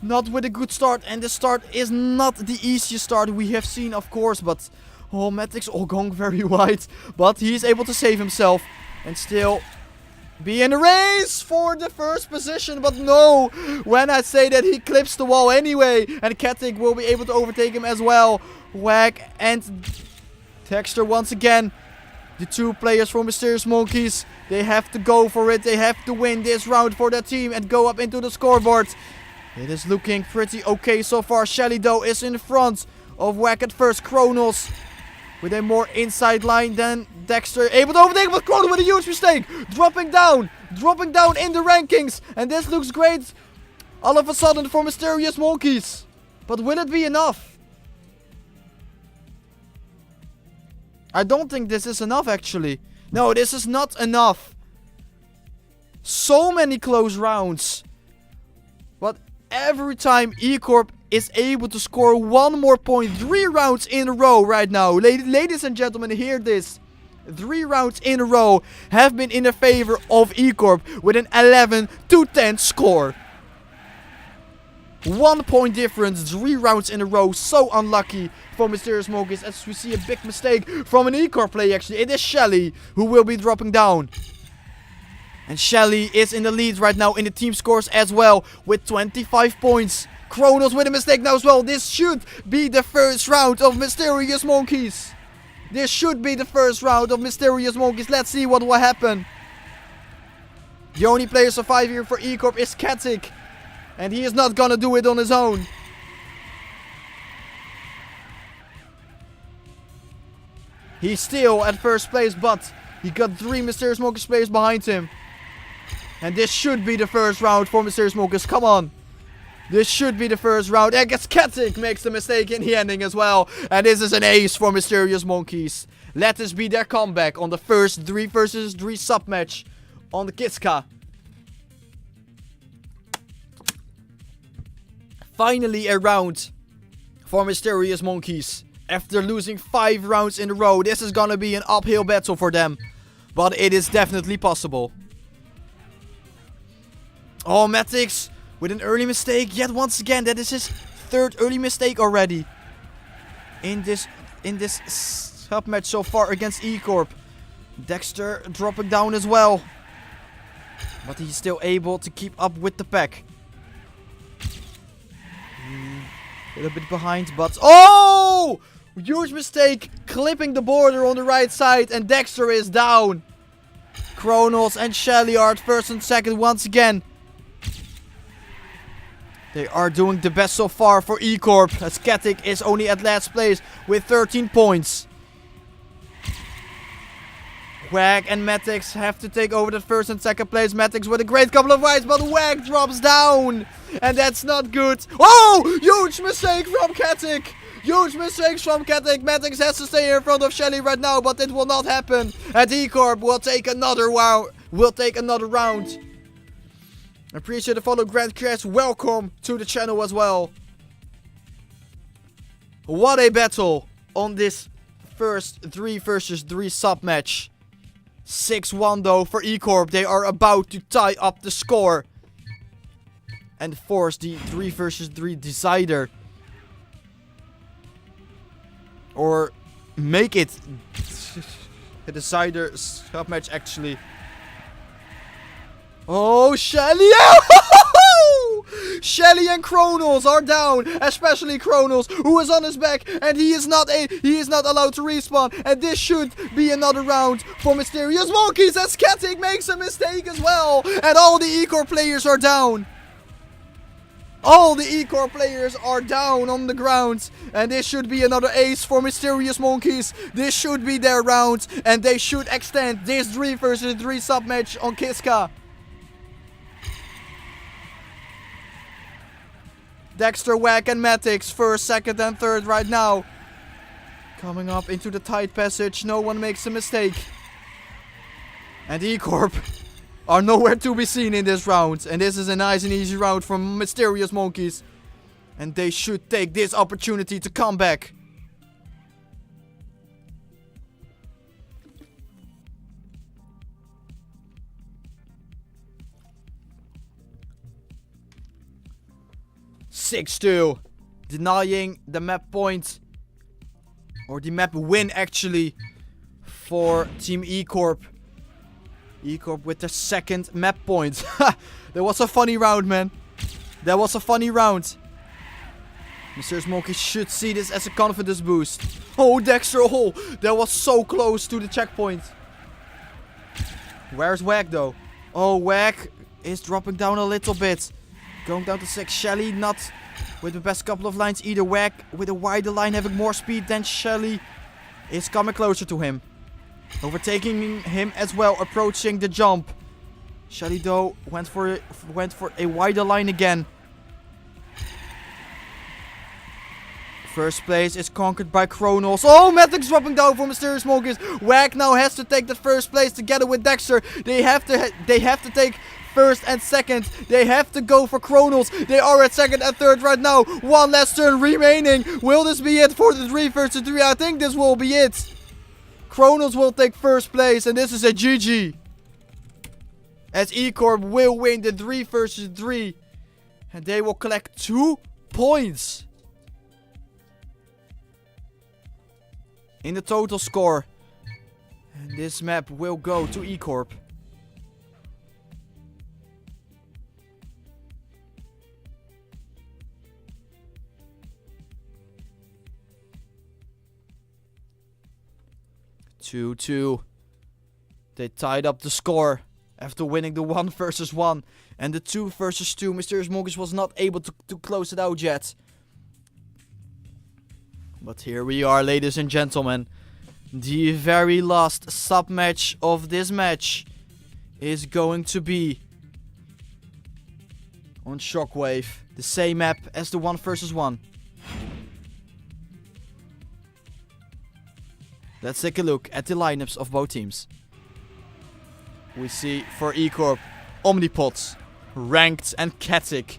Not with a good start. And the start is not the easiest start we have seen, of course. But, oh, Mattox going very wide. But he is able to save himself. And still be in the race for the first position. But no, when I say that, he clips the wall anyway. And Katic will be able to overtake him as well. Wag and Dexter once again. The 2 players from Mysterious Monkeys. They have to go for it. They have to win this round for their team and go up into the scoreboard. It is looking pretty okay so far. Shelly, though, is in front of Wag at first. Kronos with a more inside line than Dexter. Able to overtake, but Kronos with a huge mistake. Dropping down in the rankings. And this looks great all of a sudden for Mysterious Monkeys. But will it be enough? I don't think this is enough, actually. No, this is not enough. So many close rounds. But every time E-Corp is able to score 1 more point, 3 rounds in a row right now. Ladies and gentlemen, hear this. 3 rounds in a row have been in the favor of E-Corp with an 11-10 score. 1 point difference, 3 rounds in a row. So unlucky for Mysterious Monkeys as we see a big mistake from an E-Corp player actually. It is Shelly who will be dropping down. And Shelly is in the lead right now in the team scores as well with 25 points. Kronos with a mistake now as well. This should be the first round of Mysterious Monkeys. This should be the first round of Mysterious Monkeys. Let's see what will happen. The only player surviving for E-Corp is Katic. And he is not gonna do it on his own. He's still at first place, but he got 3 Mysterious Monkeys players behind him. And this should be the first round for Mysterious Monkeys. Come on. This should be the first round. I guess Katic makes the mistake in the ending as well. And this is an ace for Mysterious Monkeys. Let this be their comeback on the first 3 versus 3 sub-match on the Kiska. Finally a round for Mysterious Monkeys. After losing 5 rounds in a row, this is gonna be an uphill battle for them. But it is definitely possible. Oh, Mattox with an early mistake. Yet once again, that is his 3rd early mistake already. In this sub-match so far against E-Corp. Dexter dropping down as well. But he's still able to keep up with the pack. A little bit behind, but... Oh! Huge mistake. Clipping the border on the right side. And Dexter is down. Kronos and Shelly are at first and second once again. They are doing the best so far for E-Corp, as Katic is only at last place with 13 points. Wag and Mattox have to take over the first and second place. Mattox with a great couple of rides, but Wag drops down. And that's not good. Oh! Huge mistake from Katic. Huge mistakes from Katic. Mattox has to stay in front of Shelly right now, but it will not happen. And E-Corp will take another round. Appreciate the follow, Grand Crash. Welcome to the channel as well. What a battle on this first 3 versus 3 sub match. 6-1 though for E-Corp. They are about to tie up the score and force the 3 versus 3 decider. Or make it a decider sub match actually. Oh, Shelly! Shelly and Kronos are down, especially Kronos, who is on his back, and he is not allowed to respawn. And this should be another round for Mysterious Monkeys, as Katic makes a mistake as well, and all the E-Corp players are down. All the E-Corp players are down on the ground, and this should be another ace for Mysterious Monkeys. This should be their round, and they should extend this 3 versus 3 sub match on Kiska. Dexter, Whack, and Mattox first, second, and third right now. Coming up into the tight passage. No one makes a mistake. And E-Corp are nowhere to be seen in this round. And this is a nice and easy round from Mysterious Monkeys. And they should take this opportunity to come back. (6-2), denying the map point, or the map win actually, for Team E-Corp. E-Corp with their second map point. That was a funny round, man. That was a funny round. Mr. Smokey should see this as a confidence boost. Oh, Dexter, oh, that was so close to the checkpoint. Where's Wag though? Oh, Wag is dropping down a little bit. Going down to 6. Shelly not with the best couple of lines either. Wag with a wider line, having more speed than Shelly, is coming closer to him. Overtaking him as well, approaching the jump. Shelly though went for a wider line again. First place is conquered by Kronos. Oh, Mattox dropping down for Mysterious Monkeys. Wag now has to take the first place together with Dexter. They have to take first and second. They have to go for Kronos. They are at second and third right now. One last turn remaining. Will this be it for the 3 versus 3? I think this will be it. Kronos will take first place, and this is a GG. As E-Corp will win the 3 versus 3. And they will collect 2 points in the total score. And this map will go to E-Corp. (2-2). They tied up the score after winning the 1 versus 1 and the 2 versus 2. Mysterious Monkeys was not able to close it out yet. But here we are, ladies and gentlemen. The very last sub match of this match is going to be on Shockwave. The same map as the 1 versus 1. Let's take a look at the lineups of both teams. We see for E-Corp, Omnipods, Ranked, and Katic.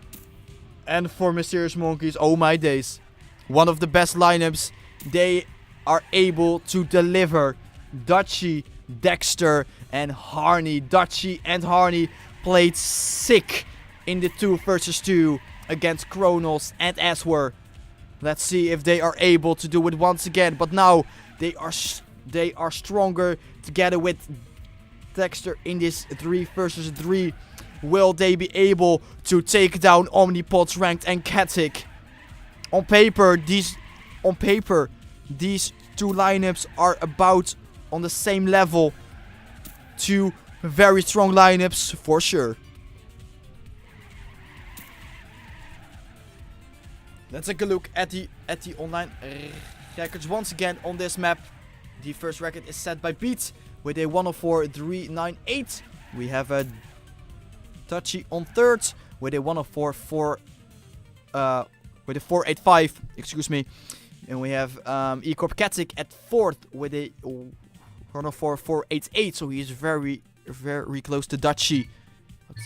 And for Mysterious Monkeys, oh my days. One of the best lineups. They are able to deliver Dutchie, Dexter, and Harney. Dutchie and Harney played sick in the 2 versus 2 against Kronos and Aswer. Let's see if they are able to do it once again. But now they are stronger together with Dexter in this 3 versus 3. Will they be able to take down Omnipods, Ranked, and Katic? On paper, these 2 lineups are about on the same level. 2 very strong lineups for sure. Let's take a look at the online records once again on this map. The first record is set by Beat with a 104.398. We have a Touchy on third with a 485. Excuse me. And we have E-Corp Katic at fourth with a 104.488. So he is very, very close to Dutchy. But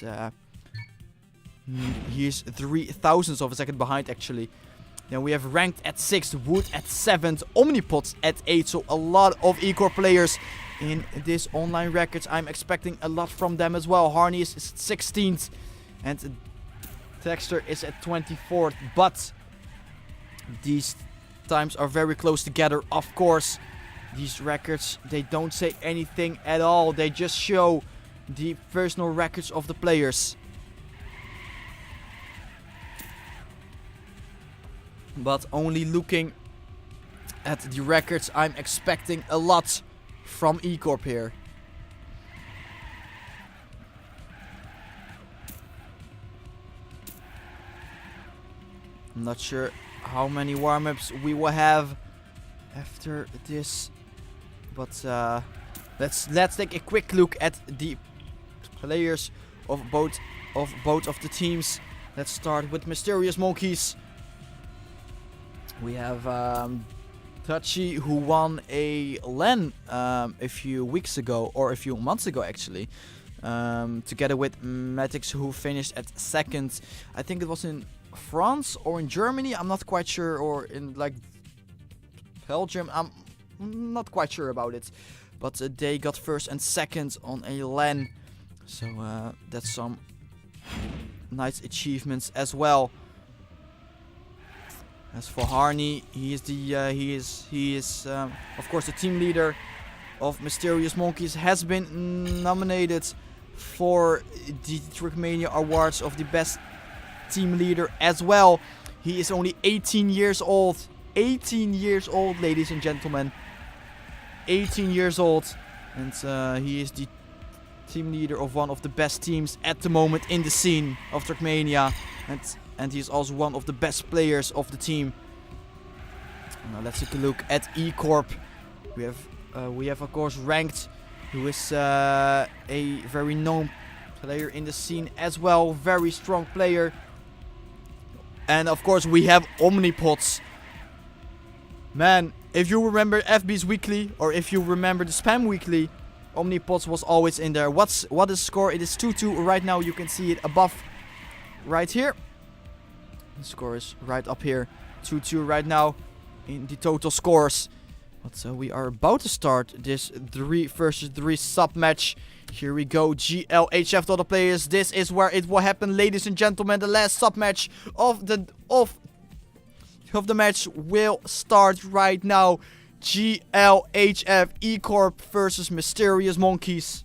he is 3,000ths of a second behind actually. Then we have Ranked at 6th, Wood at 7th, Omnipots at 8th. So a lot of E-Corp players in this online records. I'm expecting a lot from them as well. Harney is 16th and Dexter is at 24th. But these times are very close together, of course. These records, they don't say anything at all. They just show the personal records of the players. But only looking at the records, I'm expecting a lot from E-Corp here. I'm not sure how many warm-ups we will have after this, but let's take a quick look at the players of both of the teams. Let's start with Mysterious Monkeys. We have Touchy, who won a LAN a few weeks ago, or a few months ago actually, together with Mattox, who finished at second. I think it was in France or in Germany, I'm not quite sure, or in like Belgium, I'm not quite sure about it. But they got first and second on a LAN, so that's some nice achievements as well. As for Harney, he is of course the team leader of Mysterious Monkeys. Has been nominated for the Trackmania Awards of the best team leader as well. He is only 18 years old. 18 years old, ladies and gentlemen. 18 years old, and he is the team leader of one of the best teams at the moment in the scene of Trackmania. And he's also one of the best players of the team. Now let's take a look at E-Corp. We have of course Ranked, who is a very known player in the scene as well. Very strong player. And of course we have Omnipots. Man, if you remember FB's Weekly, or if you remember the Spam Weekly, Omnipots was always in there. What is the score? It is 2-2 right now. You can see it above right here. The score is right up here. 2-2 right now in the total scores. But we are about to start this 3 versus 3 sub match. Here we go. GLHF to all the players. This is where it will happen, ladies and gentlemen. The last sub match of the match will start right now. GLHF E-Corp versus Mysterious Monkeys.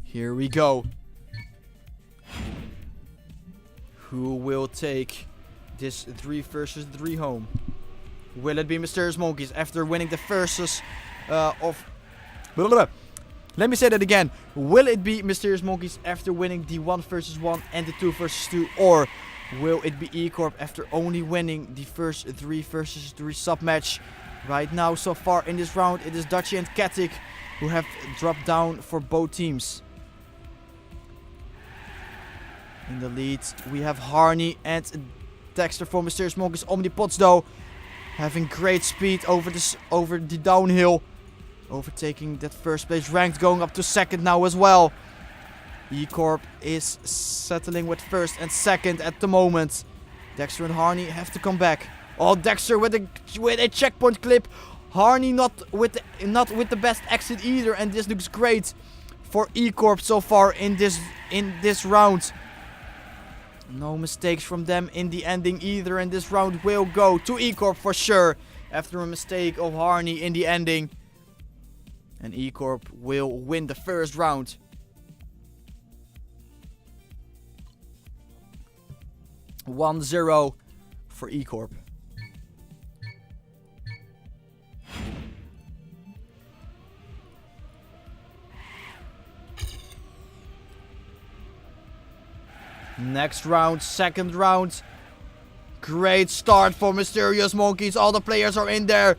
Here we go. Who will take this 3 versus 3 home? Will it be Mysterious Monkeys after winning the versus of... Let me say that again. Will it be Mysterious Monkeys after winning the 1 versus 1 and the 2 versus 2? Or will it be E-Corp after only winning the first 3 versus 3 sub match? Right now, so far in this round, it is Dutchy and Katic who have dropped down for both teams. In the lead, we have Harney and Dexter for Mysterious Monkeys. Omnipots though, having great speed over the downhill, overtaking that first place. Ranked going up to second now as well. E-Corp is settling with first and second at the moment. Dexter and Harney have to come back. Oh, Dexter with a checkpoint clip. Harney not with the best exit either, and this looks great for E-Corp so far in this round. No mistakes from them in the ending either, and this round will go to E-Corp for sure after a mistake of Harney in the ending. And E-Corp will win the first round. (1-0) for E-Corp. Next round, second round. Great start for Mysterious Monkeys. All the players are in there.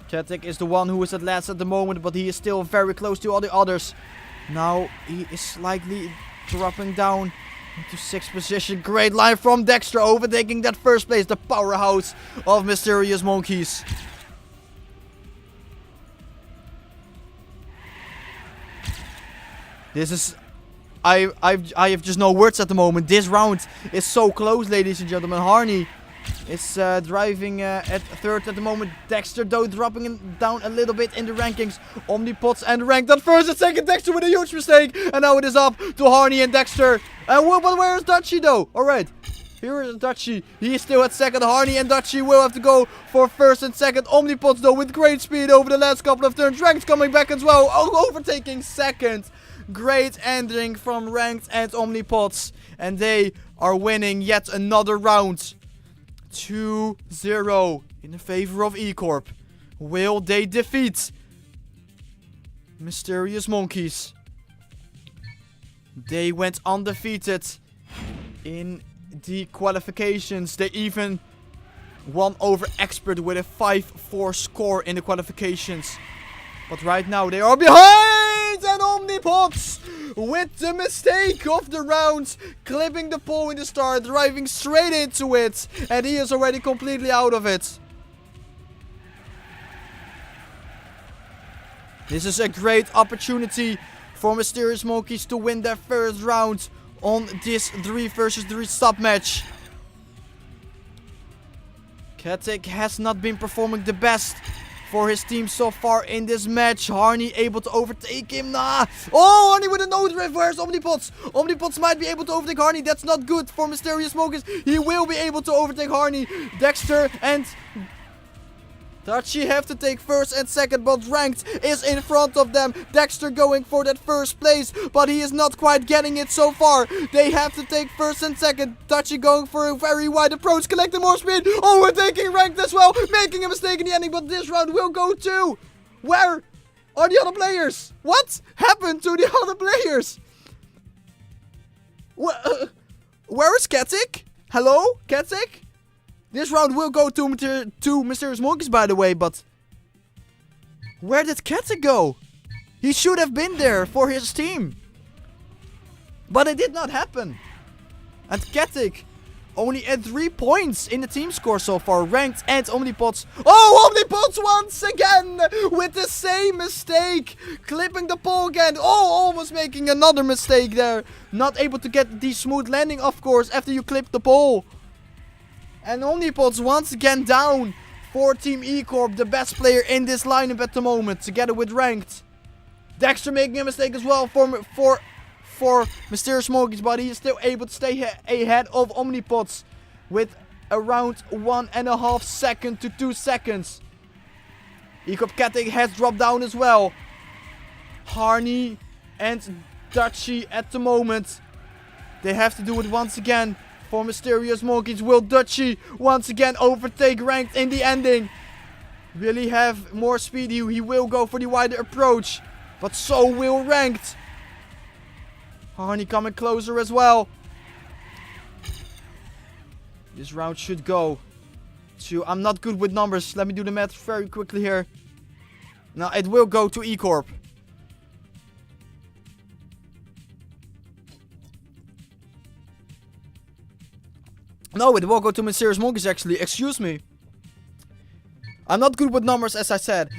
Ketik is the one who is at last at the moment, but he is still very close to all the others. Now he is slightly dropping down into 6th position. Great line from Dexter, overtaking that first place. The powerhouse of Mysterious Monkeys. This is... I have just no words at the moment. This round is so close, ladies and gentlemen. Harney is driving at 3rd at the moment. Dexter, though, dropping down a little bit in the rankings. Omnipods and ranked at 1st and 2nd. Dexter with a huge mistake. And now it is up to Harney and Dexter. But where is Dutchie, though? Alright. Here is Dutchie. He is still at 2nd. Harney and Dutchie will have to go for 1st and 2nd. Omnipods, though, with great speed over the last couple of turns. Ranked coming back as well. Overtaking 2nd. Great ending from Ranked and Omnipods. And they are winning yet another round. 2-0 in the favor of E-Corp. Will they defeat Mysterious Monkeys? They went undefeated in the qualifications. They even won over Expert with a 5-4 score in the qualifications. But right now they are behind! And Omnipods with the mistake of the round, clipping the pole in the start, driving straight into it, and he is already completely out of it. This is a great opportunity for Mysterious Monkeys to win their first round on this 3 versus 3 stop match. Ketik has not been performing the best for his team so far in this match. Harney able to overtake him. Nah. Oh, Harney with a no drift. Where's Omnipods? Omnipods might be able to overtake Harney. That's not good for Mysterious Monkeys. He will be able to overtake Harney. Dexter and Dutchie have to take 1st and 2nd, but Ranked is in front of them. Dexter going for that 1st place, but he is not quite getting it so far. They have to take 1st and 2nd. Dutchie going for a very wide approach, collecting more speed. Overtaking Ranked as well, making a mistake in the ending, but this round will go to... Where are the other players? What happened to the other players? Where is Ketik? Hello, Ketik? This round will go to Mysterious Monkeys, by the way, but... Where did Ketik go? He should have been there for his team. But it did not happen. And Ketik only at 3 points in the team score so far. Ranked and Omnipods. Oh, Omnipods once again with the same mistake. Clipping the pole again. Oh, almost making another mistake there. Not able to get the smooth landing, of course, after you clip the pole. And Omnipods once again down for Team E-Corp, the best player in this lineup at the moment, together with Ranked. Dexter making a mistake as well for Mysterious Monkeys, but he is still able to stay ahead of Omnipods with around 1.5 seconds to 2 seconds. E-Corp Ketik has dropped down as well. Harney and Dutchie at the moment. They have to do it once again. For Mysterious Monkeys, will Dutchie once again overtake Ranked in the ending? Will he have more speed? He will go for the wider approach. But so will Ranked. Harney coming closer as well. This round should go to... I'm not good with numbers. Let me do the math very quickly here. Now it will go to E-Corp. No, it will go to Mysterious Monkeys actually. Excuse me. I'm not good with numbers, as I said.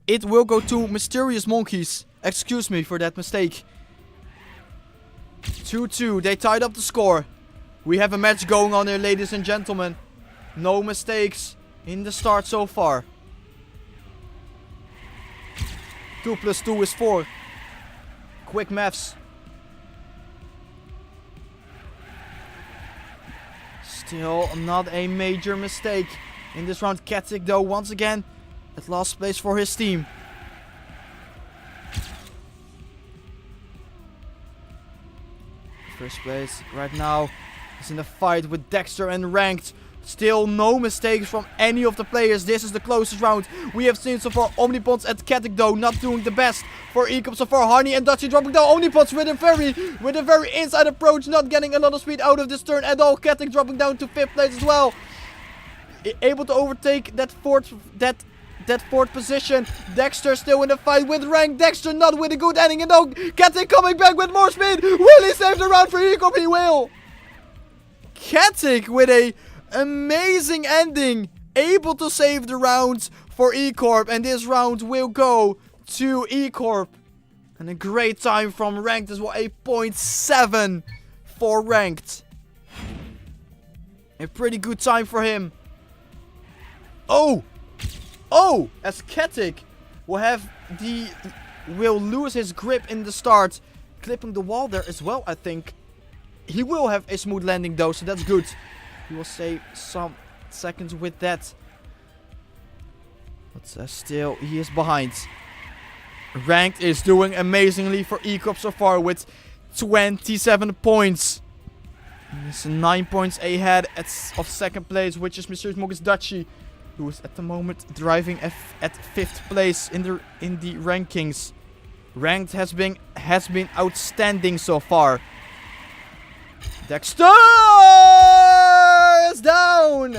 It will go to Mysterious Monkeys. Excuse me for that mistake. 2-2. They tied up the score. We have a match going on here, ladies and gentlemen. No mistakes in the start so far. 2 + 2 is 4. Quick maths. Still not a major mistake in this round. Ketik, though, once again at last place for his team. First place right now is in a fight with Dexter and Ranked Still no mistakes from any of the players. This is the closest round we have seen so far. Omnipods and Katic though not doing the best for E-Corp so far. Harney and Dutchie dropping down. Omnipods with a very inside approach, not getting a lot of speed out of this turn at all. Katic dropping down to 5th place as well. Able to overtake that fourth position. Dexter still in the fight with rank. Dexter not with a good ending. And now Katic coming back with more speed. Will he save the round for E-Corp? He will. Katic with a amazing ending, able to save the round for E-Corp, and this round will go to E-Corp. And a great time from ranked as well, a 0.7 for ranked. A pretty good time for him. Oh, as Katic will lose his grip in the start, clipping the wall there as well. I think he will have a smooth landing though, so that's good. He will save some seconds with that. But still, he is behind. Ranked is doing amazingly for E-Corp so far with 27 points. He's 9 points ahead of second place, which is Mysterious Monkey's Dutchie, who is at the moment driving at 5th place in the rankings. Ranked has been outstanding so far. Dexter is down!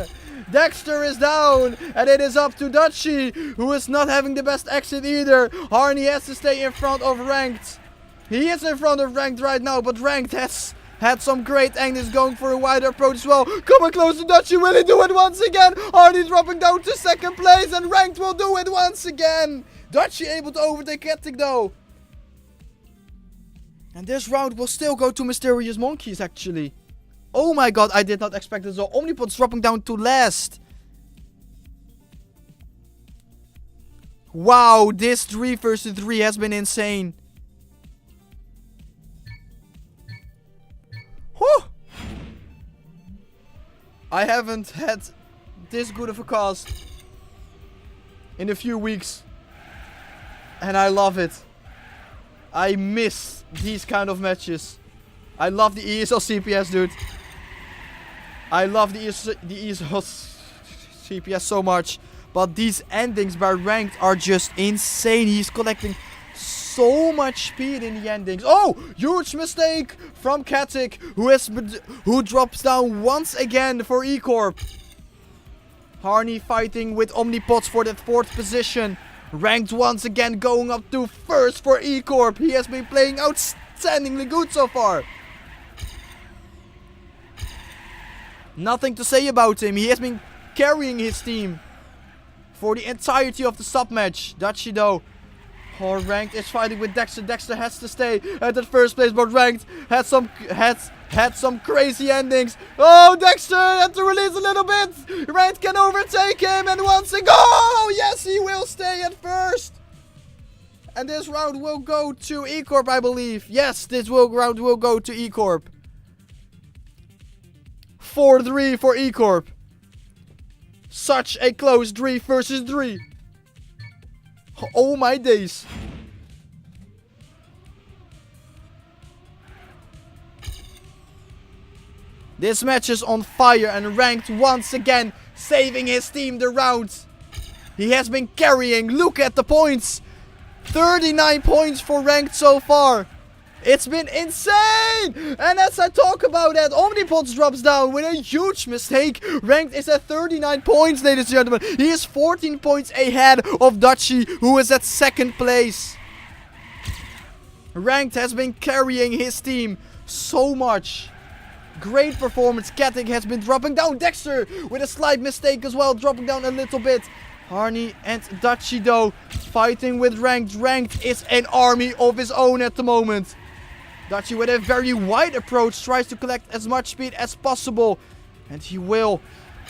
Dexter is down! And it is up to Dutchie, who is not having the best exit either. Harney has to stay in front of Ranked. He is in front of Ranked right now, but Ranked has had some great angles, going for a wider approach as well. Coming close to Dutchie, will he do it once again? Harney dropping down to 2nd place, and Ranked will do it once again. Dutchie able to overtake Katic though. And this round will still go to Mysterious Monkeys, actually. Oh my god, I did not expect this. So Omnipods dropping down to last. Wow, this 3 versus 3 has been insane. Whew. I haven't had this good of a cast in a few weeks. And I love it. I miss these kind of matches. I love the ESL CPS, dude. I love the ESL CPS so much. But these endings by ranked are just insane. He's collecting so much speed in the endings. Oh, huge mistake from Katic, who drops down once again for E-Corp. Harney fighting with Omnipods for that 4th position. Ranked once again going up to 1st for E-Corp. He has been playing outstandingly good so far. Nothing to say about him. He has been carrying his team for the entirety of the sub-match. Dutchie though. Oh, Ranked is fighting with Dexter. Dexter has to stay at that 1st place, but Ranked had some crazy endings. Oh, Dexter had to release a little bit. Ranked can overtake him, and once again, oh yes, he will stay at 1st. And this round will go to E-Corp, I believe. Yes, this round will go to E-Corp. 4-3 for E-Corp. Such a close 3 versus 3. Oh my days. This match is on fire, and Ranked once again saving his team the round. He has been carrying. Look at the points. 39 points for Ranked so far. It's been insane! And as I talk about that, Omnipods drops down with a huge mistake. Ranked is at 39 points, ladies and gentlemen. He is 14 points ahead of Dutchie, who is at 2nd place. Ranked has been carrying his team so much. Great performance. Katic has been dropping down. Dexter with a slight mistake as well, dropping down a little bit. Harney and Dutchie though fighting with Ranked. Ranked is an army of his own at the moment. Dutchie with a very wide approach tries to collect as much speed as possible. And he will.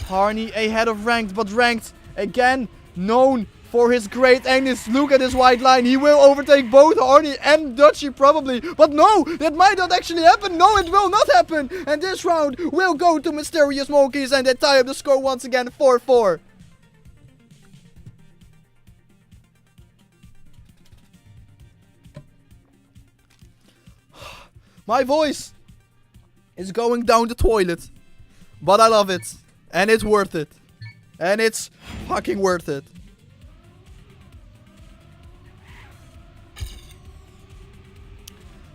Harney ahead of Ranked, but Ranked again known for his great angles. Look at his wide line. He will overtake both Harney and Dutchie probably. But no, that might not actually happen. No, it will not happen. And this round will go to Mysterious Monkeys, and they tie up the score once again, 4-4. My voice is going down the toilet, but I love it. And it's worth it. And it's fucking worth it.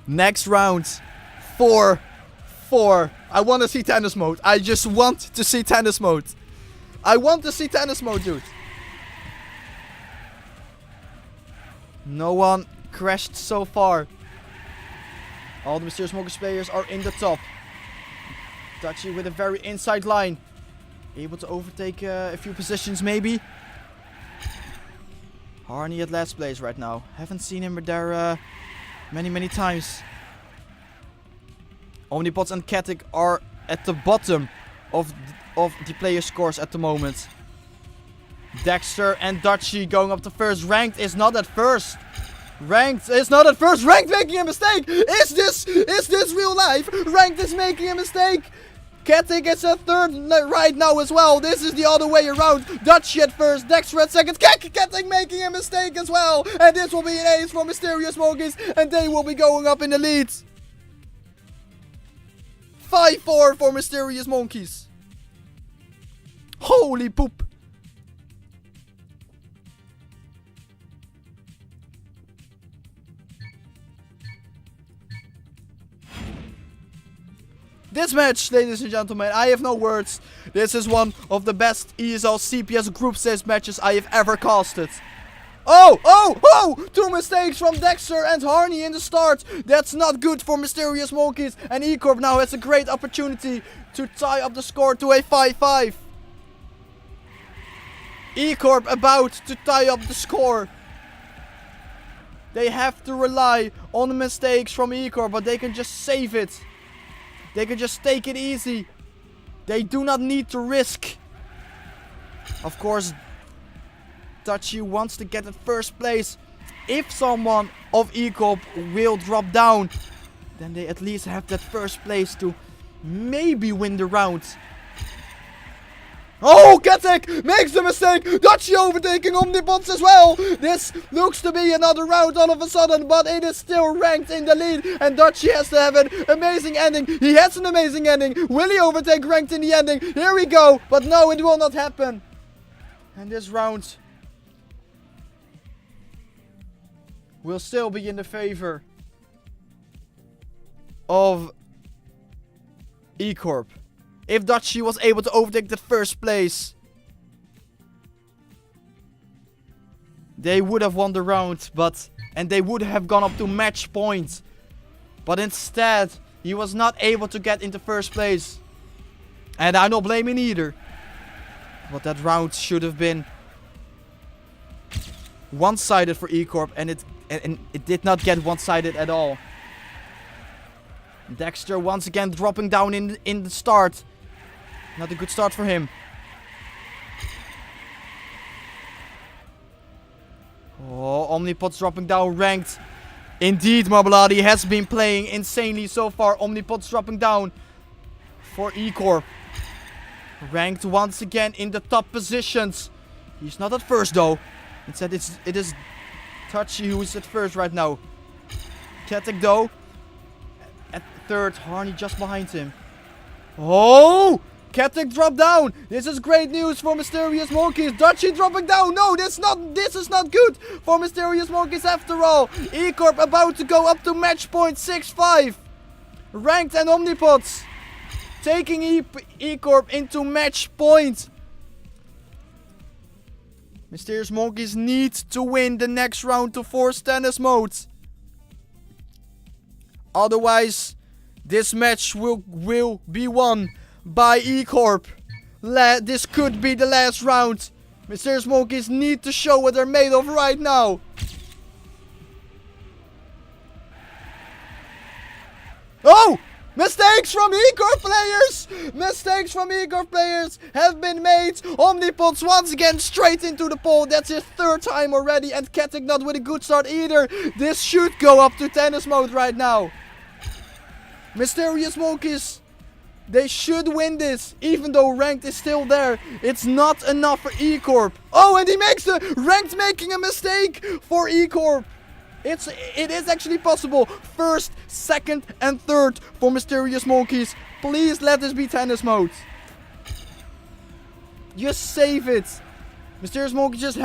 Next round. 4. I want to see tennis mode. I just want to see tennis mode. I want to see tennis mode, dude. No one crashed so far. All the Mysterious Monkeys players are in the top. Touchy with a very inside line. Able to overtake a few positions maybe. Harney at last place right now. Haven't seen him there many times. Omnipods and Katic are at the bottom of the player scores at the moment. Dexter and Dutchy going up to first. Ranked is not at first. Ranked is not at first. Ranked making a mistake. Is this real life? Ranked is making a mistake. Katic is at third right now as well. This is the other way around. Dutchy at first. Dexter at second. Katic making a mistake as well. And this will be an ace for Mysterious Monkeys. And they will be going up in the lead. 5-4 for Mysterious Monkeys. Holy poop. This match, ladies and gentlemen, I have no words. This is one of the best ESL CPS group stage matches I have ever casted. Oh! 2 mistakes from Dexter and Harney in the start. That's not good for Mysterious Monkeys. And E-Corp now has a great opportunity to tie up the score to a 5-5. E-Corp about to tie up the score. They have to rely on the mistakes from E-Corp, but they can just save it. They can just take it easy. They do not need to risk. Of course, Dutchy wants to get at first place. If someone of E-Corp will drop down, then they at least have that first place to maybe win the round. Oh, Katic makes the mistake. Dutchy overtaking Omnipods as well. This looks to be another round all of a sudden, but it is still ranked in the lead. And Dutchy has to have an amazing ending. He has an amazing ending. Will he overtake ranked in the ending? Here we go. But no, it will not happen. And this round will still be in the favor of E-Corp. If Dutchy was able to overtake the first place, they would have won the round, and they would have gone up to match point. But instead, he was not able to get into first place. And I'm not blaming either. But that round should have been one-sided for E-Corp, and it did not get one-sided at all. Dexter once again dropping down in the start. Not a good start for him. Oh, Omnipods dropping down ranked. Indeed, Marbladi has been playing insanely so far. Omnipods dropping down for E-Corp. Ranked once again in the top positions. He's not at first though. Instead it is Touchy who is at first right now. Katic though at third. Harney just behind him. Oh! Katic dropped down. This is great news for Mysterious Monkeys. Dutchy dropping down. No, this is not good for Mysterious Monkeys after all. E-Corp about to go up to match point 6-5. Ranked and Omnipods taking E-Corp into match point. Mysterious Monkeys need to win the next round to force tennis mode. Otherwise, this match will be won by E-Corp. This could be the last round. Mysterious Monkeys need to show what they're made of right now. Oh! Mistakes from E-Corp players! Mistakes from E-Corp players have been made. Omnipods once again straight into the pole. That's his third time already. And Katic not with a good start either. This should go up to tennis mode right now. Mysterious Monkeys, they should win this, even though ranked is still there. It's not enough for E-Corp. Oh, and he makes the ranked making a mistake for E-Corp. It is actually possible. First, second, and third for Mysterious Monkeys. Please let this be tennis mode. Just save it. Mysterious Monkeys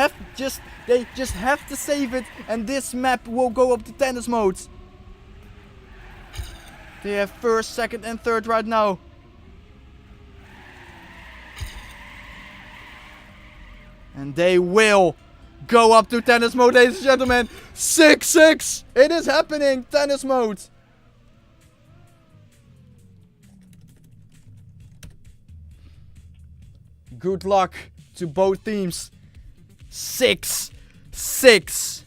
they just have to save it, and this map will go up to tennis mode. They have first, second, and third right now. And they will go up to tennis mode, ladies and gentlemen. 6-6. It is happening. Tennis mode. Good luck to both teams. 6-6.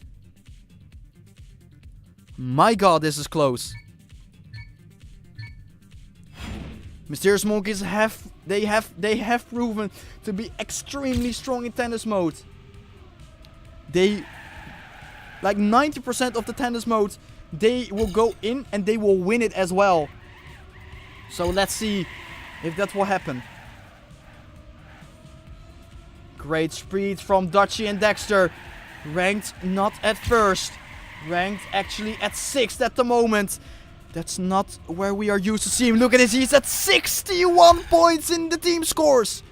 My god, this is close. Mysterious Monkeys have proven to be extremely strong in tennis mode. They, like 90% of the tennis mode, they will go in and they will win it as well. So let's see if that will happen. Great speed from Dutchie and Dexter. Ranked not at first. Ranked actually at 6th at the moment. That's not where we are used to seeing. Look at this. He's at 61 points in the team scores.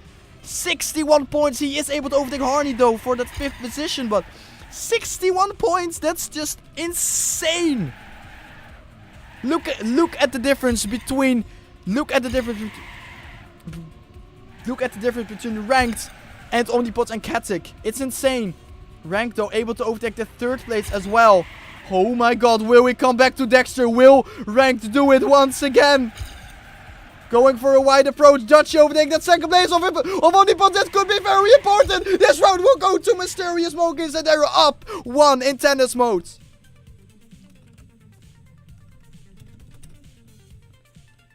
61 points. He is able to overtake Harney though for that 5th position. But 61 points. That's just insane. Look at the difference between. Look at the difference between Ranked and Omnipods and Katic. It's insane. Ranked though able to overtake the 3rd place as well. Oh my god, will we come back to Dexter? Will Ranked do it once again? Going for a wide approach. Dutchie overtaking that 2nd place of Omnipods. That could be very important. This round will go to Mysterious Monkeys and they're up 1 in tennis mode.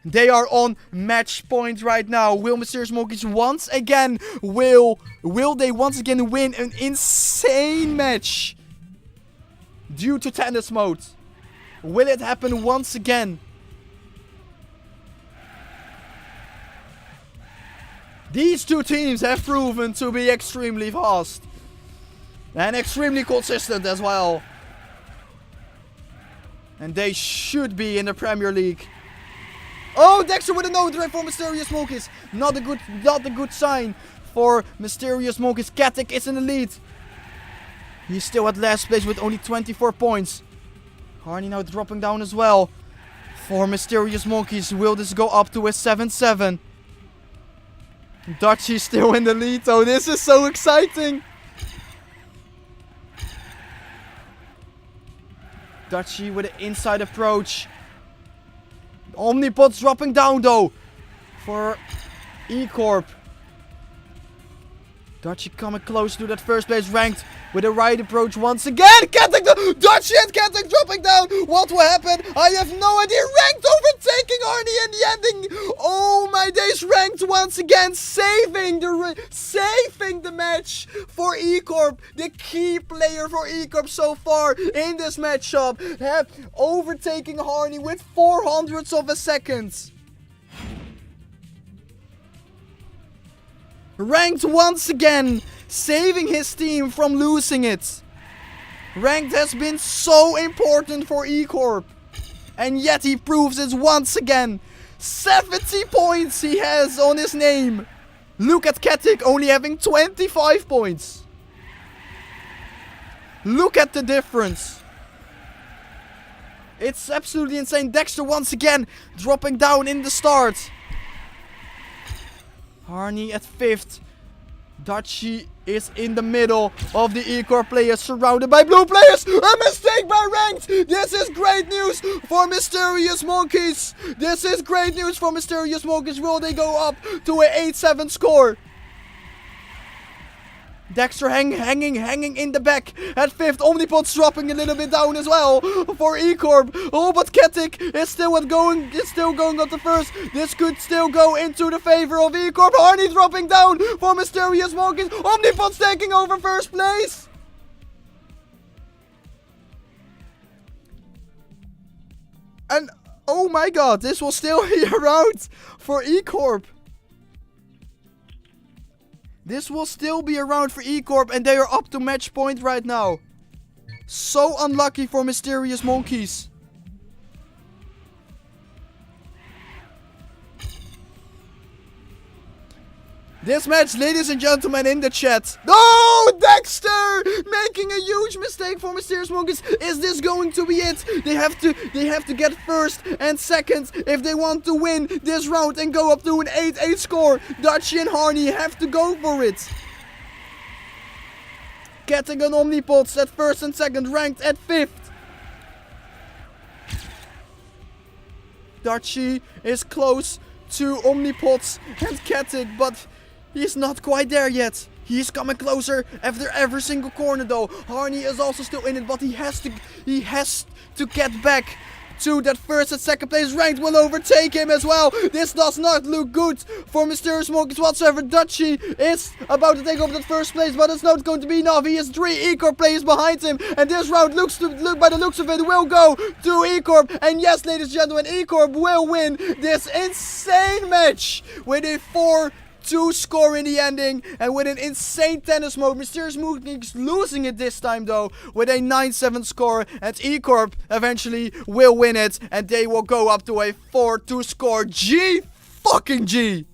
They are on match point right now. Will Mysterious Monkeys once again will they once again win an insane match due to tennis mode? Will it happen once again? These two teams have proven to be extremely fast and extremely consistent as well. And they should be in the Premier League. Oh, Dexter with a no drive for Mysterious Monkeys. Not a good sign for Mysterious Monkeys. Katic is in the lead. He's still at last place with only 24 points. Harney now dropping down as well. For Mysterious Monkeys, will this go up to a 7-7? Dutchie still in the lead though. This is so exciting. Dutchie with an inside approach. Omnipods dropping down though for E-Corp. Dutchie coming close to that 1st place Ranked with a right approach once again. Dutchie and Katic dropping down. What will happen? I have no idea. Ranked overtaking Arnie in the ending. Oh my days. Ranked once again saving the match for E-Corp. The key player for E-Corp so far in this matchup. Overtaking Harney with 0.04 of a second. Ranked once again, saving his team from losing it. Ranked has been so important for E-Corp. And yet he proves it once again. 70 points he has on his name. Look at Katic only having 25 points. Look at the difference. It's absolutely insane. Dexter once again dropping down in the start. Harney at 5th. Dutchie is in the middle of the E-Corp players, surrounded by blue players. A mistake by Ranked. This is great news for Mysterious Monkeys. This is great news for Mysterious Monkeys. Will they go up to an 8-7 score? Dexter hanging in the back at 5th. Omnipods dropping a little bit down as well for E-Corp. Oh, but Katic is still going up to 1st. This could still go into the favor of E-Corp. Harney dropping down for Mysterious Monkeys. Omnipods taking over 1st place. And oh my god, this will still be around for E-Corp. This will still be around for E-Corp and they are up to match point right now. So unlucky for Mysterious Monkeys. This match, ladies and gentlemen, in the chat. Oh, Dexter making a huge mistake for Mysterious Monkeys. Is this going to be it? They have to get first and second if they want to win this round and go up to an 8-8 score. Dutchie and Harney have to go for it. Getting an Omnipods at first and second, ranked at 5th. Dutchie is close to Omnipods and Katic, but he's not quite there yet. He's coming closer after every single corner though. Harney is also still in it, but he has to get back to that first and second place. Ranked will overtake him as well. This does not look good for Mysterious Monkeys whatsoever. Dutchie is about to take over that first place, but it's not going to be enough. He has 3 E-Corp players behind him, and this round by the looks of it will go to E-Corp. And yes, ladies and gentlemen, E-Corp will win this insane match with a 4-2 score in the ending and with an insane tennis mode. Mysterious Monkeys losing it this time though with a 9-7 score, and E-Corp eventually will win it and they will go up to a 4-2 score. G fucking G!